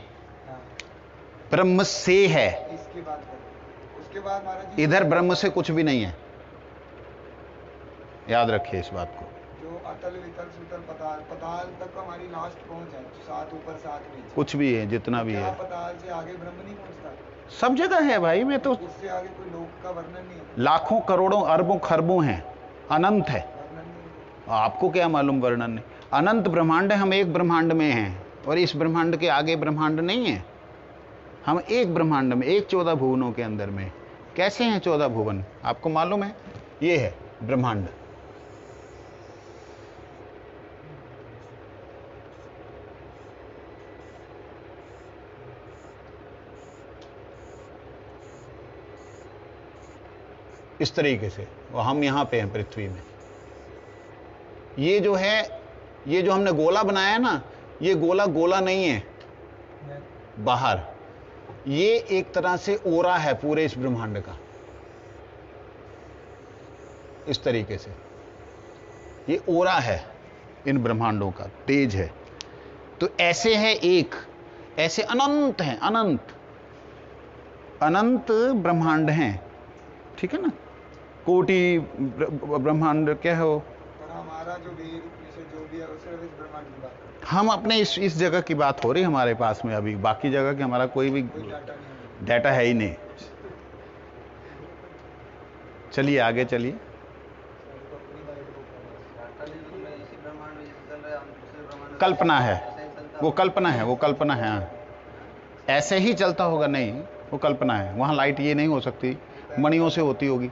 ब्रह्म से है, इसकी बात करें। उसके बाद महाराज जी, इधर ब्रह्म से कुछ भी नहीं है, याद रखिए इस बात को। जो अतल वितल सुतल पताल तक हमारी लास्ट पहुंच है, 7 ऊपर 7 नीचे, कुछ भी है, जितना भी है, पताल से आगे ब्रह्म नहीं पहुंचता। सब जगह है भाई। मैं तो उससे आगे कोई लोक का वर्णन नहीं है। लाखों करोड़ों अरबों खरबों हैं, अनंत है। वर्णन नहीं है। आपको क्या मालूम वर्णन नहीं? अनंत ब्रह्मांड है, हम एक ब्रह्मांड में हैं, और इस ब्रह्मांड के आगे ब्रह्मांड नहीं है। हम एक ब्रह्मांड में, एक 14 भुवनों के अंदर में। कैसे हैं 14 भुवन? आपको मालूम है? ये है ब्रह्मांड। इस तरीके से, और हम यहां पे हैं पृथ्वी में। ये जो है, ये जो हमने गोला बनाया है ना, ये गोला गोला नहीं है बाहर, ये एक तरह से ओरा है पूरे इस ब्रह्मांड का, इस तरीके से ये ओरा है इन ब्रह्मांडों का, तेज है। तो ऐसे है एक, ऐसे अनंत हैं, अनंत अनंत ब्रह्मांड हैं, ठीक है ना, कोटि ब्रह्मांड क्या है वो, और हमारा जो वेद उपनिषद जो भी है वो सिर्फ इस ब्रह्मांड की बात करते हम अपने इस जगह की बात हो रही हमारे पास में, अभी बाकी जगह की हमारा कोई भी हैं, कोई डाटा नहीं है। डाटा है ही नहीं। चलिए आगे चलिए। कल्पना है, वो कल्पना है, वो कल्पना है, हाँ। ऐसे ही चलता होगा नहीं, वो कल्पना है। वहां लाइट ये नहीं हो सकती, मणियों से होती होगी,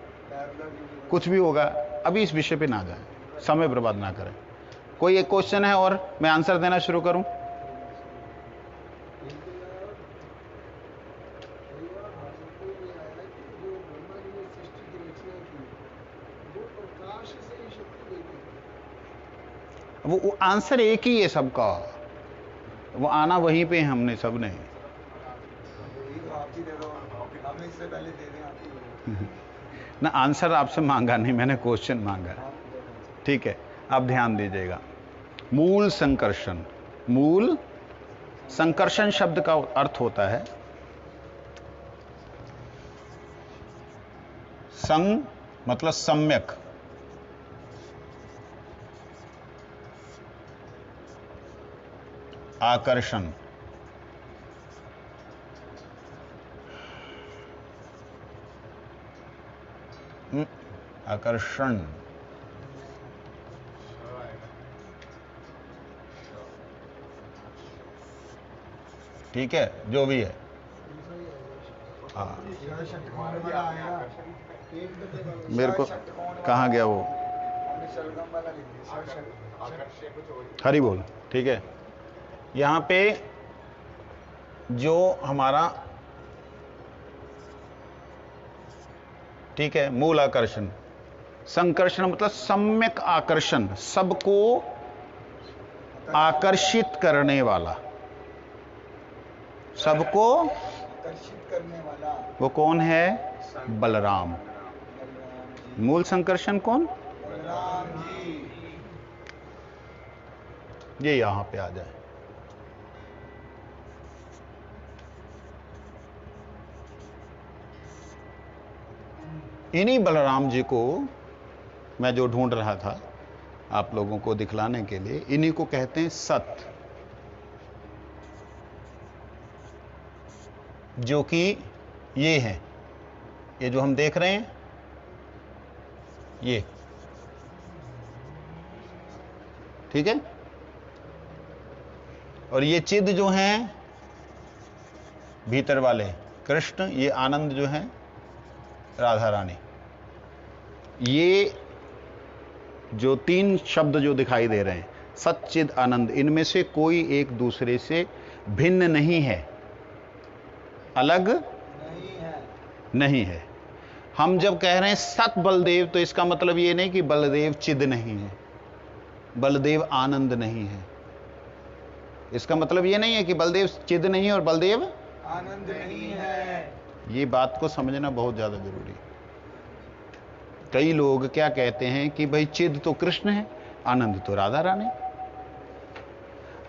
कुछ भी होगा। अभी इस विषय पे ना जाए, समय बर्बाद ना करें। कोई एक क्वेश्चन है और मैं आंसर देना शुरू करूं? वो आंसर एक ही है सबका, वो आना वहीं पे है, हमने सब ने। आप ही दे दो, हम इससे पहले दे दें आप ही। ना आंसर आपसे मांगा नहीं, मैंने क्वेश्चन मांगा है, ठीक है। आप ध्यान दीजिएगा। मूल संकर्षण, मूल संकर्षण शब्द का अर्थ होता है संग मतलब सम्यक, आकर्षण, आकर्षण, ठीक है, जो भी है। हाँ, मेरे को कहाँ गया वो, हरी बोल, ठीक है। यहां पे जो हमारा, ठीक है, मूल आकर्षण, संकर्षण मतलब सम्यक आकर्षण, सबको आकर्षित करने वाला, सबको आकर्षित करने वाला, वो कौन है? बलराम। मूल संकर्षण कौन? बलराम जी। ये यहां पे आ जाए। इन्हीं बलराम जी को मैं जो ढूंढ रहा था आप लोगों को दिखलाने के लिए, इन्हीं को कहते हैं सत, जो कि ये है, ये जो हम देख रहे हैं ये, ठीक है। और ये चिद जो हैं भीतर वाले कृष्ण, ये आनंद जो है राधा रानी। ये जो तीन शब्द जो दिखाई दे रहे हैं, सच्चिद आनंद, इनमें से कोई एक दूसरे से भिन्न नहीं है, अलग नहीं है। हम जब कह रहे हैं सत बलदेव, तो इसका मतलब ये नहीं कि बलदेव चिद नहीं है, बलदेव आनंद नहीं है। इसका मतलब ये नहीं है कि बलदेव चिद नहीं है और बलदेव आनंद नहीं है। ये बात को समझना बहुत ज्यादा जरूरी है। कई लोग क्या कहते हैं कि भाई चिद तो कृष्ण है, आनंद तो राधा रानी।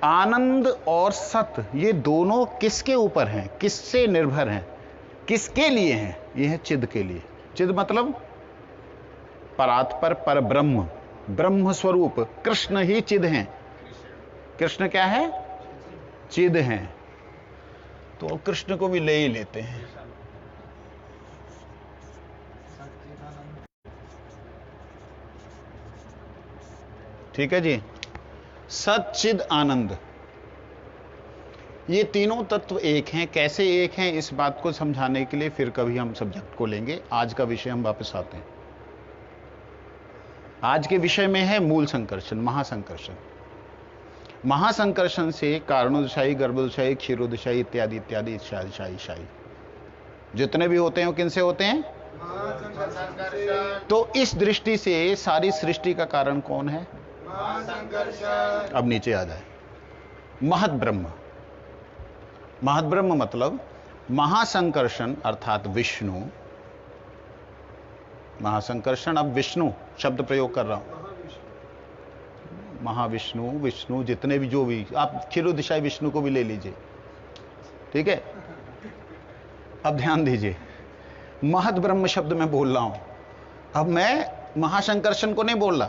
आनंद और सत ये दोनों किसके ऊपर हैं, किससे निर्भर हैं, किसके लिए हैं? ये है चिद के लिए। चिद मतलब परात्पर, पर ब्रह्म, ब्रह्म स्वरूप कृष्ण ही चिद हैं। कृष्ण क्या है? चिद हैं। तो कृष्ण को भी ले ही लेते हैं। ठीक है जी। सच्चिद आनंद, ये तीनों तत्व एक हैं। कैसे एक हैं, इस बात को समझाने के लिए फिर कभी हम सब्जेक्ट को लेंगे। आज का विषय हम वापस आते हैं। आज के विषय में है मूल संकर्षण, महासंकर्षण। महासंकर्षण से कारणोदशाही, गर्भोदशाही, क्षीरोदशाही इत्यादि इत्यादि शाही जितने भी होते हैं वो किनसे होते हैं? तो इस दृष्टि से सारी सृष्टि का कारण कौन है? अब नीचे आ जाए। महद ब्रह्म। महद ब्रह्म मतलब महासंकर्षण अर्थात विष्णु। महासंकर्षण, अब विष्णु शब्द प्रयोग कर रहा हूं। महाविष्णु, विष्णु, जितने भी जो भी, आप क्षीरोदिशाई विष्णु को भी ले लीजिए, ठीक है। अब ध्यान दीजिए, महद ब्रह्म शब्द मैं बोल रहा हूं। अब मैं महासंकर्षण को नहीं बोल रहा,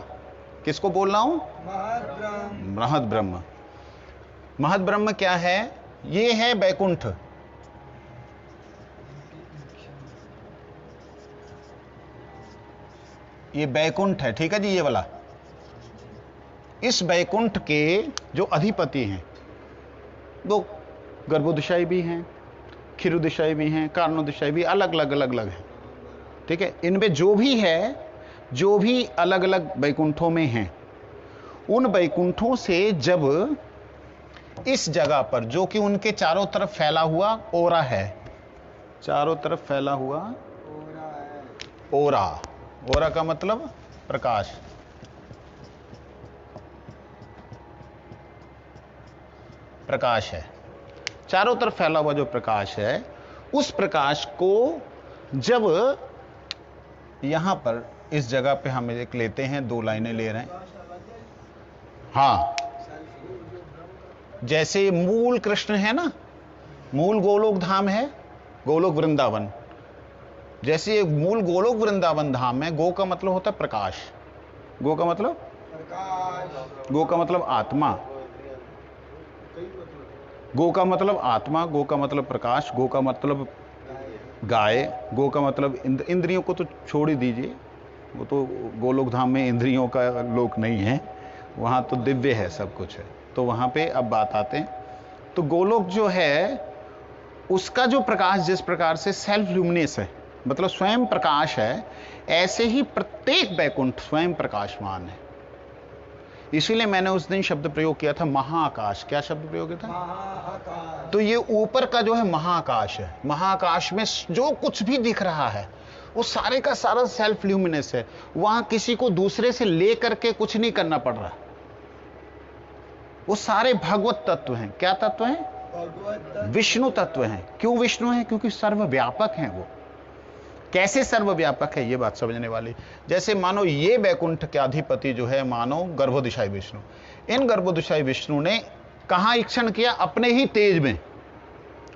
किसको बोल रहा हूं? महद ब्रह्म। महद ब्रह्म क्या है? ये है बैकुंठ। ये बैकुंठ है, ठीक है जी, ये वाला। इस बैकुंठ के जो अधिपति हैं वो गर्भोदशाई भी हैं, क्षीरोदशाई भी हैं, कारणोदशाई भी, अलग अलग हैं, ठीक है। इनमें जो भी है, जो भी अलग अलग बैकुंठों में हैं, उन बैकुंठों से जब इस जगह पर, जो कि उनके चारों तरफ फैला हुआ ओरा है, चारों तरफ फैला हुआ ओरा, ओरा का मतलब प्रकाश, प्रकाश है, चारों तरफ फैला हुआ जो प्रकाश है, उस प्रकाश को जब यहां पर इस जगह पे हम एक लेते हैं, 2 लाइनें ले रहे हैं। हाँ, जैसे मूल कृष्ण है ना, मूल गोलोक धाम है, गोलोक वृंदावन, जैसे मूल गोलोक वृंदावन धाम है। गो का मतलब होता है प्रकाश, गो का मतलब प्रकाश, गो का मतलब आत्मा, गो का मतलब आत्मा, गो का मतलब प्रकाश, गो का मतलब गाय, गो का मतलब इंद्रियों को तो छोड़ ही दीजिए, वो तो गोलोक धाम में इंद्रियों का लोक नहीं है, वहां तो दिव्य है, सब कुछ है। तो वहां पे अब बात आते हैं, तो गोलोक जो है उसका जो प्रकाश जिस प्रकार से सेल्फ ल्यूमिनेस है, मतलब स्वयं प्रकाश है, ऐसे ही प्रत्येक बैकुंठ स्वयं प्रकाशमान है। इसीलिए मैंने उस दिन शब्द प्रयोग किया था महाआकाश। क्या शब्द प्रयोग किया था? महाआकाश। तो ये ऊपर का जो है महाआकाश है। महाआकाश में जो कुछ भी दिख रहा है वो सारे का सारा सेल्फ ल्यूमिनेस है। वहां किसी को दूसरे से ले करके कुछ नहीं करना पड़ रहा, वो सारे भगवत तत्व हैं। क्या तत्व हैं? विष्णु तत्व हैं। क्यों विष्णु हैं? क्योंकि सर्वव्यापक हैं। वो कैसे सर्वव्यापक है, ये बात समझने वाली। जैसे मानो ये बैकुंठ के अधिपति जो है, मानो गर्भोदशाई विष्णु, इन गर्भोदशाई विष्णु ने कहां ईक्षण किया? अपने ही तेज में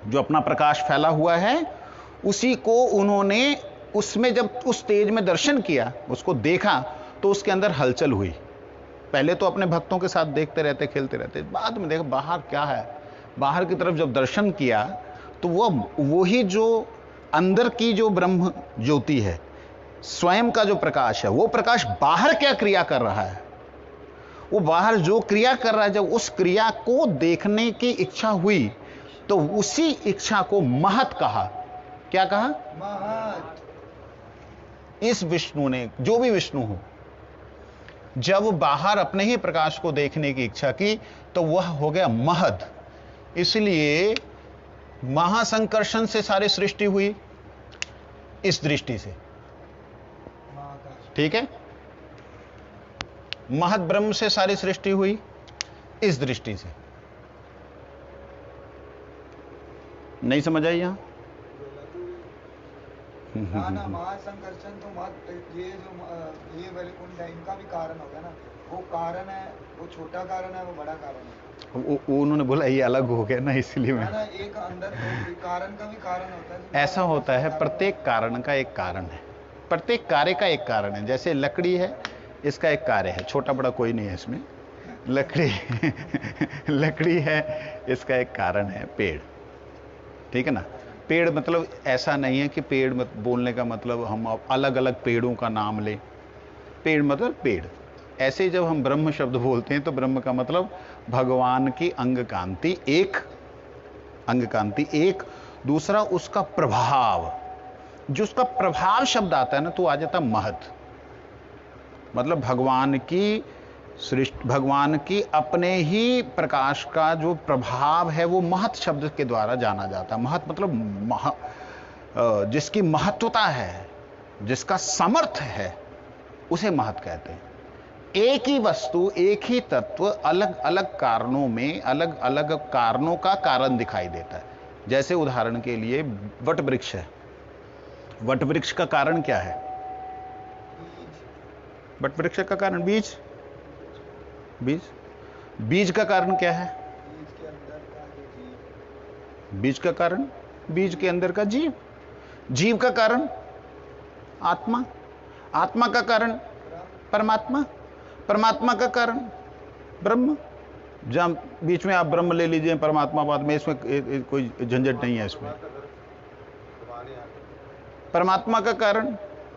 जो अपना प्रकाश फैला हुआ है, उसी को उन्होंने, उसमें जब उस तेज में दर्शन किया, उसको देखा, तो उसके अंदर हलचल हुई। पहले तो अपने भक्तों के साथ देखते रहते, खेलते रहते, बाद में देखा बाहर क्या है। बाहर की तरफ जब दर्शन किया तो वही जो अंदर की जो ब्रह्म ज्योति है, स्वयं का जो प्रकाश है, वो प्रकाश बाहर क्या क्रिया कर रहा है, वो बाहर जो क्रिया कर रहा है, जब उस क्रिया को देखने की इच्छा हुई तो उसी इच्छा को महत कहा। क्या कहा? महत। इस विष्णु ने, जो भी विष्णु हो, जब बाहर अपने ही प्रकाश को देखने की इच्छा की तो वह हो गया महद। इसलिए महासंकर्षण से सारी सृष्टि हुई इस दृष्टि से, ठीक है। महद ब्रह्म से सारी सृष्टि हुई इस दृष्टि से। नहीं समझ आई यहां? ना महासंकर्षण तो ये जो ये वैकुंठ है, इनका भी कारण हो गया ना। वो कारण है, वो छोटा कारण है, वो बड़ा कारण है। वो उन्होंने बोला ये अलग हो गया ना, इसलिए मैं ना, एक अंदर कारण का भी कारण होता है। ऐसा होता है, प्रत्येक कारण का एक कारण है, प्रत्येक कार्य का एक कारण है। जैसे लकड़ी है, इसका एक कार्य है, छोटा बड़ा कोई नहीं है इसमें। लकड़ी लकड़ी है, इसका एक कारण है पेड़, ठीक है ना। पेड़ मतलब ऐसा नहीं है कि पेड़ बोलने का मतलब हम अलग अलग पेड़ों का नाम लें। पेड़ मतलब पेड़। ऐसे जब हम ब्रह्म शब्द बोलते हैं तो ब्रह्म का मतलब भगवान की अंग कांति एक, अंग कांति एक। दूसरा उसका प्रभाव, जो उसका प्रभाव शब्द आता है ना, तो आ जाता महत। मतलब भगवान की सृष्टि, भगवान की अपने ही प्रकाश का जो प्रभाव है वो महत शब्द के द्वारा जाना जाता है। महत मतलब जिसकी महत्वता है, जिसका समर्थ है, उसे महत कहते हैं। एक ही वस्तु, एक ही तत्व अलग अलग कारणों में अलग अलग कारणों का कारण दिखाई देता है। जैसे उदाहरण के लिए वट वृक्ष है। वट वृक्ष का कारण क्या है? वट वृक्ष का कारण बीज। बीज बीज का कारण क्या है? बीज का कारण बीज के अंदर का जीव। जीव का कारण आत्मा। आत्मा का कारण परमात्मा। परमात्मा का कारण ब्रह्म। जहां बीच में आप ब्रह्म ले लीजिए, परमात्मा बाद में, इसमें कोई झंझट नहीं है। इसमें परमात्मा का कारण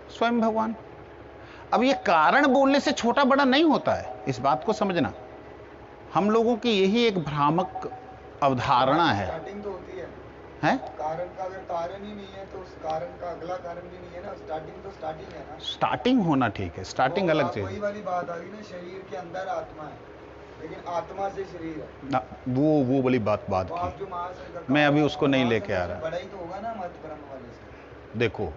स्वयं भगवान। अब ये कारण बोलने से छोटा बड़ा नहीं होता है, इस बात को समझना। हम लोगों की यही एक भ्रामक अवधारणा है। स्टार्टिंग तो होती है हैं? कारण का अगर कारण ही नहीं है तो उस कारण का अगला कारण भी नहीं है ना। स्टार्टिंग तो स्टार्टिंग है ना। स्टार्टिंग होना ठीक है, स्टार्टिंग अलग चीज। वही वाली बात आ गई ना, शरीर के अंदर आत्मा है लेकिन आत्मा से शरीर है ना। वो वाली बात तो आप की। जो महासंकल्प, मैं अभी उसको नहीं लेके आ रहा। बड़ा ही तो होगा ना मत ब्रह्म वाले से। देखो,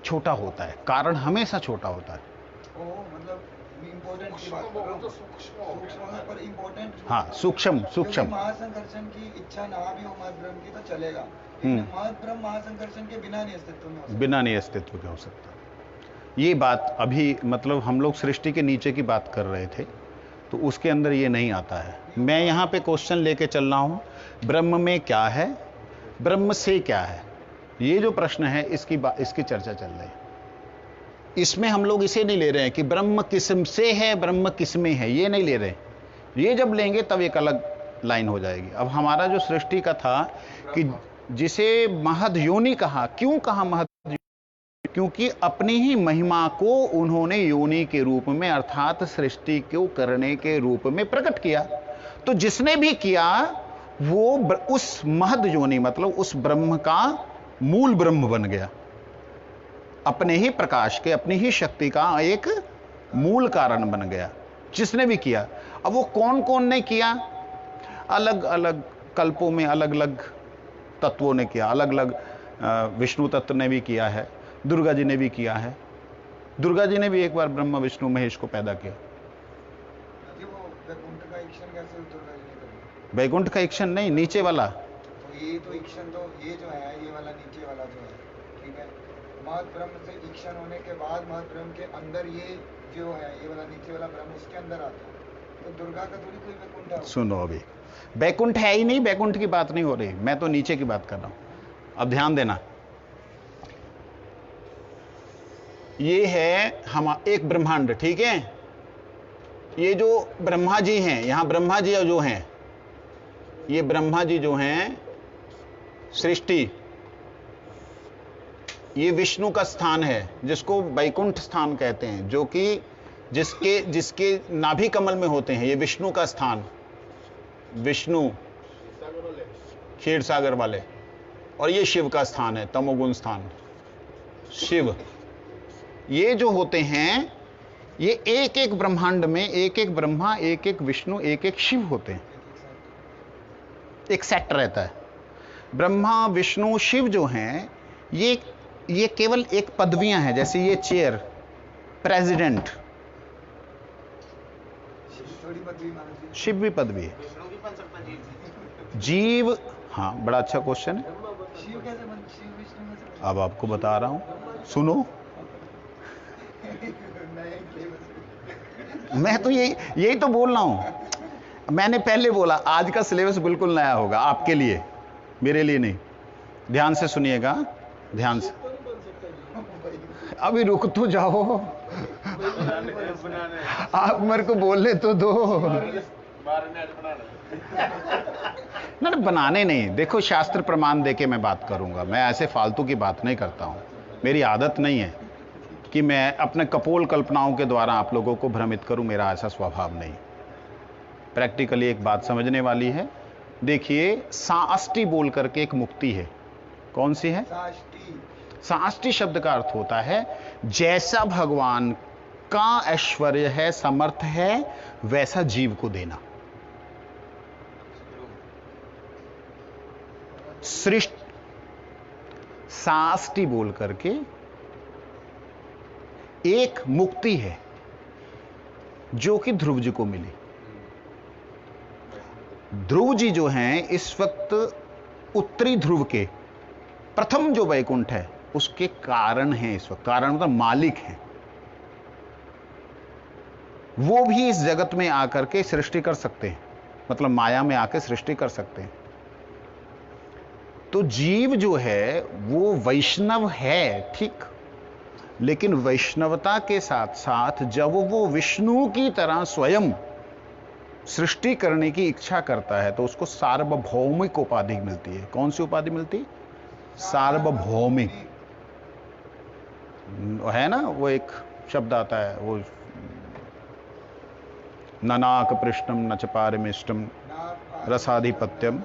छोटा होता है कारण, हमेशा छोटा होता है। ओ मतलब इम्पोर्टेंट की बात कर रहा हूं। सूक्ष्म पर इम्पोर्टेंट। हाँ, सूक्ष्म सूक्ष्म। महासंकर्षण की इच्छा ना भी हो महत ब्रह्म की तो चलेगा, लेकिन महत ब्रह्म महासंकर्षण के बिना नहीं अस्तित्व में हो सकता। बिना नहीं अस्तित्व के हो सकता। ये बात अभी मतलब हम लोग सृष्टि के नीचे की बात कर रहे थे, तो उसके अंदर ये नहीं आता है। मैं यहाँ पे क्वेश्चन लेके चल रहा हूँ, ब्रह्म में क्या है, ब्रह्म से क्या है। ये जो प्रश्न है इसकी चर्चा चल रही है। इसमें हम लोग इसे नहीं ले रहे हैं कि ब्रह्म किस्म से है, ब्रह्म किसमें है, ये नहीं ले रहे। ये जब लेंगे तब एक अलग लाइन हो जाएगी। अब हमारा जो सृष्टि का था कि जिसे महद योनि कहा, क्यों कहा महद? क्योंकि अपनी ही महिमा को उन्होंने योनि के रूप में अर्थात सृष्टि को करने के रूप में प्रकट किया। तो जिसने भी किया वो उस महद योनि मतलब उस ब्रह्म का मूल ब्रह्म बन गया, अपने ही प्रकाश के, अपनी ही शक्ति का एक मूल कारण बन गया, जिसने भी किया। अब वो कौन कौन ने किया? अलग अलग कल्पों में अलग अलग तत्वों ने किया। अलग अलग विष्णु तत्व ने भी किया है, दुर्गा जी ने भी किया है। दुर्गा जी ने भी एक बार ब्रह्मा विष्णु महेश को पैदा किया। वैकुंठ का इक्शन नहीं, नीचे वाला। तो ये तो इक्शन, तो ये जो है, ये वाला नीचे वाला जो है, ठीक है। महत ब्रह्म से इक्शन होने के बाद महत ब्रह्म के अंदर ये जो है, ये वाला नीचे वाला ब्रह्म उसके अंदर आता है। तो दुर्गा का थोड़ी कोई वैकुंठ है। सुनो, अभी वैकुंठ है ही नहीं, वैकुंठ की बात नहीं हो रही, मैं तो नीचे की बात कर रहा हूं। अब ध्यान देना, ये है हम एक ब्रह्मांड, ठीक है। ये जो ब्रह्मा जी हैं, यहां ब्रह्मा जी जो हैं, ये ब्रह्मा जी जो हैं सृष्टि, ये विष्णु का स्थान है जिसको वैकुंठ स्थान कहते हैं, जो कि जिसके नाभि कमल में होते हैं। ये विष्णु का स्थान, विष्णु क्षीर सागर वाले। और ये शिव का स्थान है, तमोगुण स्थान शिव। ये जो होते हैं, ये एक एक ब्रह्मांड में एक एक ब्रह्मा, एक एक विष्णु, एक एक शिव होते हैं। एक सेट रहता है। ब्रह्मा विष्णु शिव जो हैं, ये केवल एक पदवियां हैं। जैसे ये चेयर, प्रेसिडेंट, शिव भी पदवी है। जीव, हाँ, बड़ा अच्छा क्वेश्चन है। अब आपको बता रहा हूं, सुनो। मैं तो यही तो बोल रहा हूं। मैंने पहले बोला आज का सिलेबस बिल्कुल नया होगा आपके लिए, मेरे लिए नहीं। ध्यान से सुनिएगा, ध्यान से। अभी रुक तो जाओ, आप मेरे को बोलने तो दो। ना बनाने नहीं, देखो शास्त्र प्रमाण देके मैं बात करूंगा। मैं ऐसे फालतू की बात नहीं करता हूं, मेरी आदत नहीं है कि मैं अपने कपोल कल्पनाओं के द्वारा आप लोगों को भ्रमित करूं। मेरा ऐसा स्वभाव नहीं। प्रैक्टिकली एक बात समझने वाली है। देखिए, साष्टी बोल करके एक मुक्ति है। कौन सी है? साष्टी शब्द का अर्थ होता है जैसा भगवान का ऐश्वर्य है, समर्थ है, वैसा जीव को देना। सृष्टि साष्टी बोल करके एक मुक्ति है। जो कि ध्रुव जी को मिली। ध्रुव जी जो हैं इस वक्त उत्तरी ध्रुव के प्रथम जो वैकुंठ है उसके कारण हैं इस वक्त, कारण मतलब मालिक हैं। वो भी इस जगत में आकर के सृष्टि कर सकते हैं, मतलब माया में आकर सृष्टि कर सकते हैं। तो जीव जो है वो वैष्णव है, ठीक, लेकिन वैष्णवता के साथ साथ जब वो विष्णु की तरह स्वयं सृष्टि करने की इच्छा करता है तो उसको सार्वभौमिक उपाधि मिलती है। कौन सी उपाधि मिलती है? सार्वभौमिक है ना, वो एक शब्द आता है, वो ननाक पृष्ठम न च पारमेष्टम रसाधिपत्यम,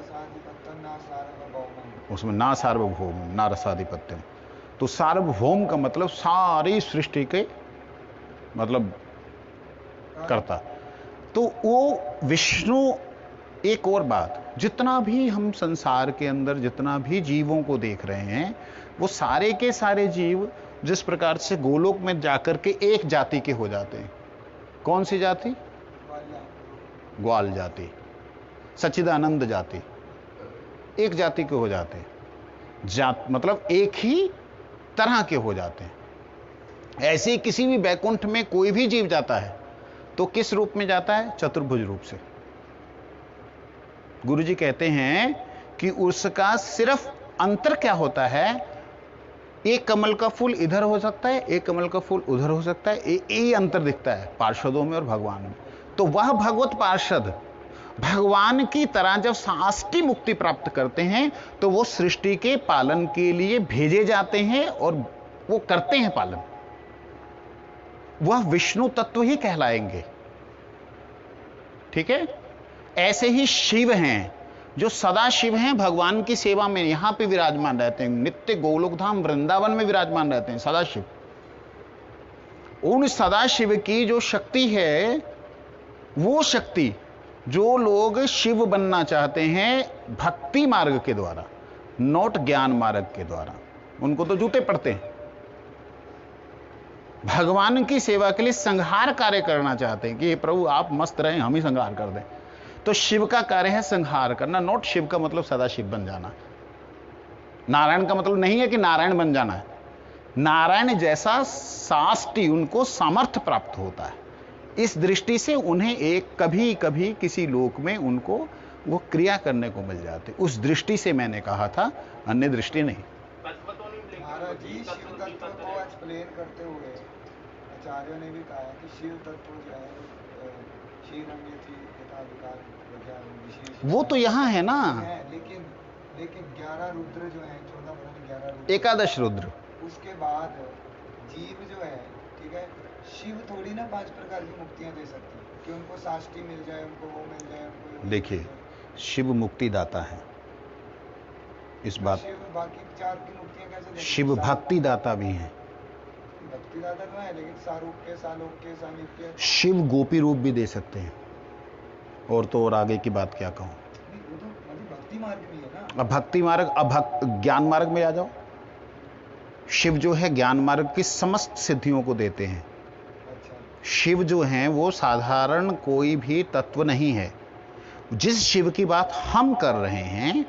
उसमें ना सार्वभौम ना रसाधिपत्यम। तो सार्वभौम का मतलब सारी सृष्टि के मतलब करता। तो वो विष्णु, एक और बात, जितना भी हम संसार के अंदर जितना भी जीवों को देख रहे हैं वो सारे के सारे जीव जिस प्रकार से गोलोक में जाकर के एक जाति के हो जाते हैं। कौन सी जाति? ग्वाल जाति, सच्चिदानंद जाति, एक जाति के हो जाते हैं। जात मतलब एक ही तरह के हो जाते हैं। ऐसे ही किसी भी वैकुंठ में कोई भी जीव जाता है तो किस रूप में जाता है? चतुर्भुज रूप से। गुरुजी कहते हैं कि उसका सिर्फ अंतर क्या होता है, एक कमल का फूल इधर हो सकता है, एक कमल का फूल उधर हो सकता है, यही अंतर दिखता है पार्षदों में और भगवान में। तो वह भगवत पार्षद भगवान की तरह जब साष्टी मुक्ति प्राप्त करते हैं तो वो सृष्टि के पालन के लिए भेजे जाते हैं और वो करते हैं पालन। वह विष्णु तत्व ही कहलाएंगे, ठीक है। ऐसे ही शिव हैं जो सदा शिव हैं, भगवान की सेवा में यहां पे विराजमान रहते हैं, नित्य गोलोक धाम वृंदावन में विराजमान रहते हैं सदा शिव। उन सदा शिव की जो शक्ति है, वो शक्ति जो लोग शिव बनना चाहते हैं भक्ति मार्ग के द्वारा, नॉट ज्ञान मार्ग के द्वारा, उनको तो जूते पड़ते हैं। भगवान की सेवा के लिए संहार कार्य करना चाहते हैं कि प्रभु आप मस्त रहें, हम ही संहार कर दें। तो शिव का कार्य है संहार करना, नॉट शिव का मतलब सदा शिव बन जाना। नारायण का मतलब नहीं है कि नारायण बन जाना है। नारायण जैसा साष्टी उनको सामर्थ्य प्राप्त होता है। इस दृष्टि से उन्हें एक कभी कभी किसी लोक में उनको वो क्रिया करने को मिल जाती। उस दृष्टि से मैंने कहा था, अन्य दृष्टि नहीं। महाराज जी, शिव तत्व को एक्सप्लेन करते हुए आचार्यों ने भी कहा कि शिव तत्व जो है वो तो यहाँ है ना, लेकिन 11 रुद्र जो है, 14 11 रुद्र, एकादश रुद्र, उसके बाद जीव जो है, ठीक है, शिव थोड़ी ना 5 प्रकार की मुक्तियां दे सकते हैं कि उनको साष्टी मिल जाए, उनको वो मिल जाए, उनको। देखिए, शिव मुक्ति दाता है, इस बात। शिव बाकी 4 की मुक्तियां कैसे देंगे? शिव भक्ति दाता भी हैं। भक्ति दाता तो है, लेकिन सारूप्य, सालोक्य, सामीप्य। शिव गोपी रूप भी दे सकते हैं। और तो और आगे की बात क्या कहूं। वो तो भक्ति मार्ग भी है ना। अब भक्ति मार्ग, अब ज्ञान मार्ग में आ जाओ। शिव जो है ज्ञान मार्ग की समस्त सिद्धियों को देते हैं। शिव जो हैं वो साधारण कोई भी तत्व नहीं है। जिस शिव की बात हम कर रहे हैं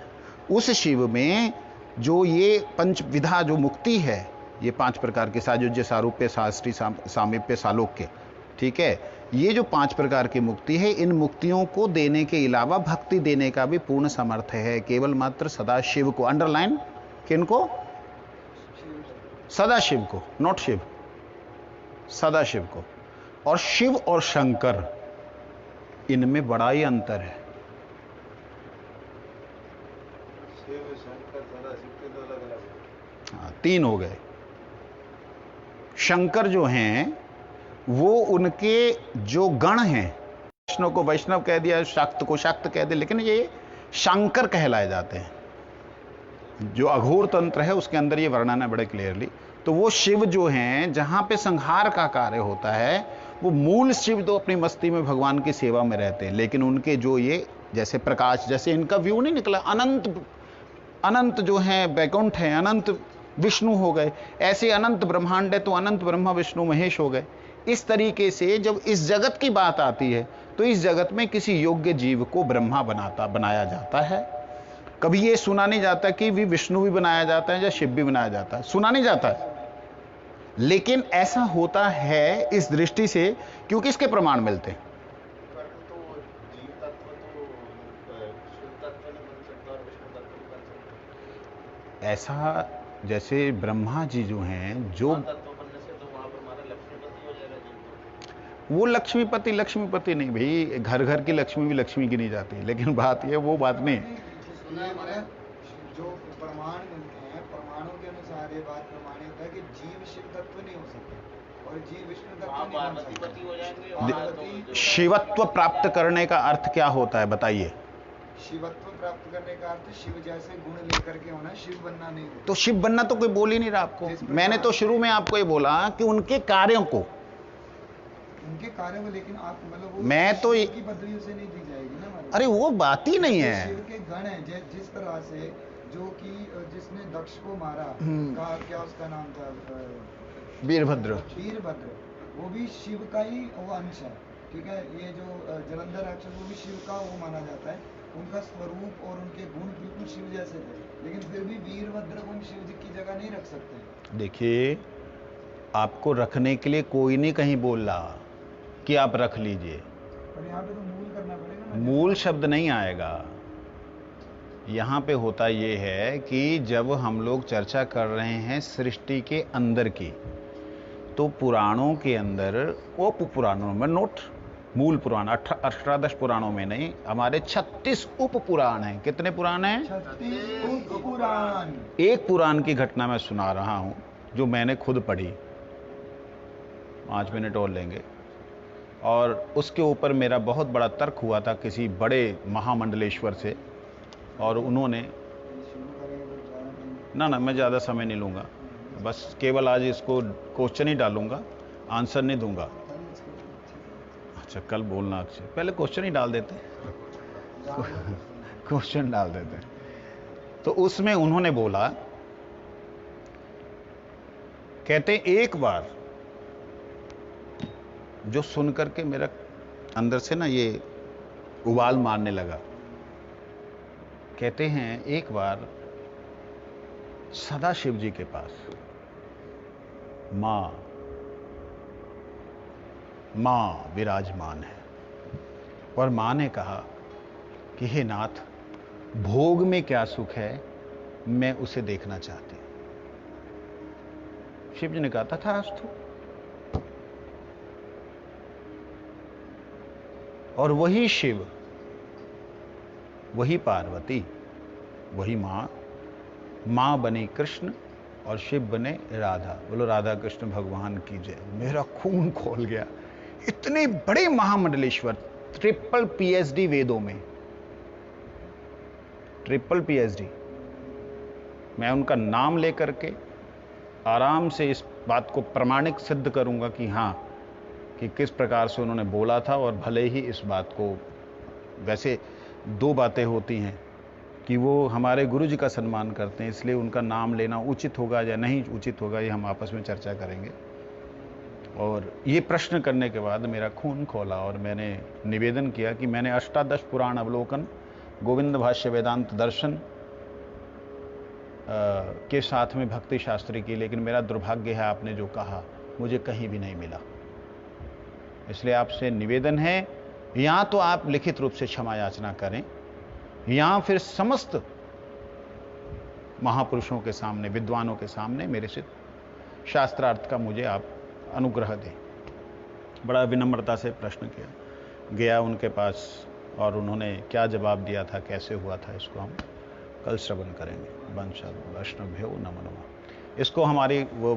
उस शिव में जो ये पंचविधा जो मुक्ति है, ये 5 प्रकार के सायुज्य, सारूप्य, साष्टी, सामीप्य, सालोक्य, ठीक है, ये जो 5 प्रकार की मुक्ति है, इन मुक्तियों को देने के अलावा भक्ति देने का भी पूर्ण सामर्थ्य है केवल मात्र सदा शिव को। अंडरलाइन किनको? सदा शिव को, नॉट शिव, सदा शिव को। और शिव और शंकर, इनमें बड़ा ही अंतर है। शिव, शंकर, सदा शिव के 2 अलग-अलग। हाँ, 3 हो गए। शंकर जो हैं वो उनके जो गण हैं, वैष्णव को वैष्णव कह दिया, शाक्त को शाक्त कह दिया, लेकिन ये शंकर कहलाए जाते हैं। जो अघोर तंत्र है उसके अंदर ये वर्णन है बड़े क्लियरली। तो वो शिव जो हैं जहां पे संहार का कार्य होता है, वो मूल शिव तो अपनी मस्ती में भगवान की सेवा में रहते हैं, लेकिन उनके जो ये जैसे प्रकाश, जैसे इनका व्यू नहीं निकला, अनंत जो है वैकुंठ है, अनंत विष्णु हो गए, ऐसे अनंत ब्रह्मांड है तो अनंत ब्रह्मा विष्णु महेश हो गए। इस तरीके से जब इस जगत की बात आती है तो इस जगत में किसी योग्य जीव को ब्रह्मा बनाया जाता है। कभी ये सुना नहीं जाता कि भी विष्णु भी बनाया जाता है या शिव भी बनाया जाता है, सुना नहीं जाता है। लेकिन ऐसा होता है इस दृष्टि से क्योंकि इसके प्रमाण मिलते हैं। तो जीव तत्व तो शिव तत्व नहीं बन सकता और विष्णु तत्व नहीं बन सकता। ऐसा जैसे ब्रह्मा जी जो हैं, जो तत्व बनने से तो वहां पर हमारा लक्ष्मीपति हो जाएगा जीव तो। वो लक्ष्मीपति नहीं भाई, घर घर की लक्ष्मी भी लक्ष्मी गिनी जाती है, लेकिन बात ये वो बात नहीं। सुना है मैंने, जो प्रमाण मिलते हैं प्रमाणों के अनुसार ये बात प्रमाणित है कि जीव शिव तत्व नहीं हो सकते और जीव विष्णु तत्व वहां नहीं बन पार्वतीपति हो सकते। जाएंगे। पार्वती शिवत्व प्राप्त करने का अर्थ क्या होता है बताइए? शिवत्व प्राप्त करने का अर्थ शिव जैसे गुण लेकर के होना, शिव बनना नहीं होता। तो शिव बनना तो कोई बोल ही नहीं रहा आपको। मैंने तो शुरू में आपको ये बोला कि उनके कार्यों को, उनके कार्यों में, लेकिन आप मतलब वो मैं तो शिव की पदवी से नहीं दी जाएगी ना हमारे। अरे वो बात ही नहीं है। शिव के गण हैं जिस तरह से, जो कि जिसने दक्ष को मारा, का क्या उसका नाम था, वीरभद्र, वो भी शिव का ही वो अंश है। ठीक है, ये जो जलंधर राक्षस वो भी शिव का वो माना जाता है। उनका स्वरूप और उनके गुण बिल्कुल शिव जैसे थे, लेकिन फिर भी वीरभद्र को हम शिव जी की जगह नहीं रख सकते। देखिए आपको रखने के लिए कोई नहीं कहीं बोल रहा कि आप रख लीजिए, पर यहाँ पे तो मूल करना पड़ेगा ना। मूल शब्द नहीं आएगा यहाँ पे। होता ये है कि जब हम लोग चर्चा कर रहे हैं सृष्टि के अंदर की, तो पुराणों के अंदर, वो पुराणों में नोट, मूल पुराण 18 पुराणों में नहीं, हमारे 36 उप पुराण हैं। कितने पुराण हैं? 36 उप पुराण। एक पुराण की घटना मैं सुना रहा हूं जो मैंने खुद पढ़ी, 5 मिनट और लेंगे, और उसके ऊपर मेरा बहुत बड़ा तर्क हुआ था किसी बड़े महामंडलेश्वर से, और उन्होंने ना मैं ज़्यादा समय नहीं लूँगा, बस केवल आज इसको क्वेश्चन ही डालूंगा, आंसर नहीं दूंगा। अच्छा कल बोलना अक्षय, पहले क्वेश्चन ही डाल देते, क्वेश्चन डाल देते। तो उसमें उन्होंने बोला, कहते एक बार जो सुन करके मेरा अंदर से ना ये उबाल मारने लगा। कहते हैं एक बार सदा शिव जी के पास मां विराजमान है, और मां ने कहा कि हे नाथ, भोग में क्या सुख है, मैं उसे देखना चाहती हूं। शिव जी ने कहा तथास्तु। और वही शिव, वही पार्वती, वही मां बनी कृष्ण और शिव बने राधा। बोलो राधा कृष्ण भगवान की जय। मेरा खून खोल गया। इतने बड़े महामंडलेश्वर, ट्रिपल पीएचडी वेदों में, ट्रिपल पीएचडी। मैं उनका नाम लेकर के आराम से इस बात को प्रमाणिक सिद्ध करूंगा कि हां, कि किस प्रकार से उन्होंने बोला था। और भले ही इस बात को, वैसे दो बातें होती हैं कि वो हमारे गुरु जी का सम्मान करते हैं, इसलिए उनका नाम लेना उचित होगा या नहीं उचित होगा, ये हम आपस में चर्चा करेंगे। और ये प्रश्न करने के बाद मेरा खून खोला और मैंने निवेदन किया कि मैंने 18 पुराण अवलोकन, गोविंद भाष्य, वेदांत दर्शन के साथ में भक्ति शास्त्री की, लेकिन मेरा दुर्भाग्य है आपने जो कहा मुझे कहीं भी नहीं मिला। इसलिए आपसे निवेदन है, या तो आप लिखित रूप से क्षमा याचना करें, या फिर समस्त महापुरुषों के सामने, विद्वानों के सामने मेरे से शास्त्रार्थ का मुझे आप अनुग्रह दें। बड़ा विनम्रता से प्रश्न किया गया उनके पास, और उन्होंने क्या जवाब दिया था, कैसे हुआ था, इसको हम कल श्रवण करेंगे। वंश वैष्णव भ्यो नमो नमः। इसको हमारी वो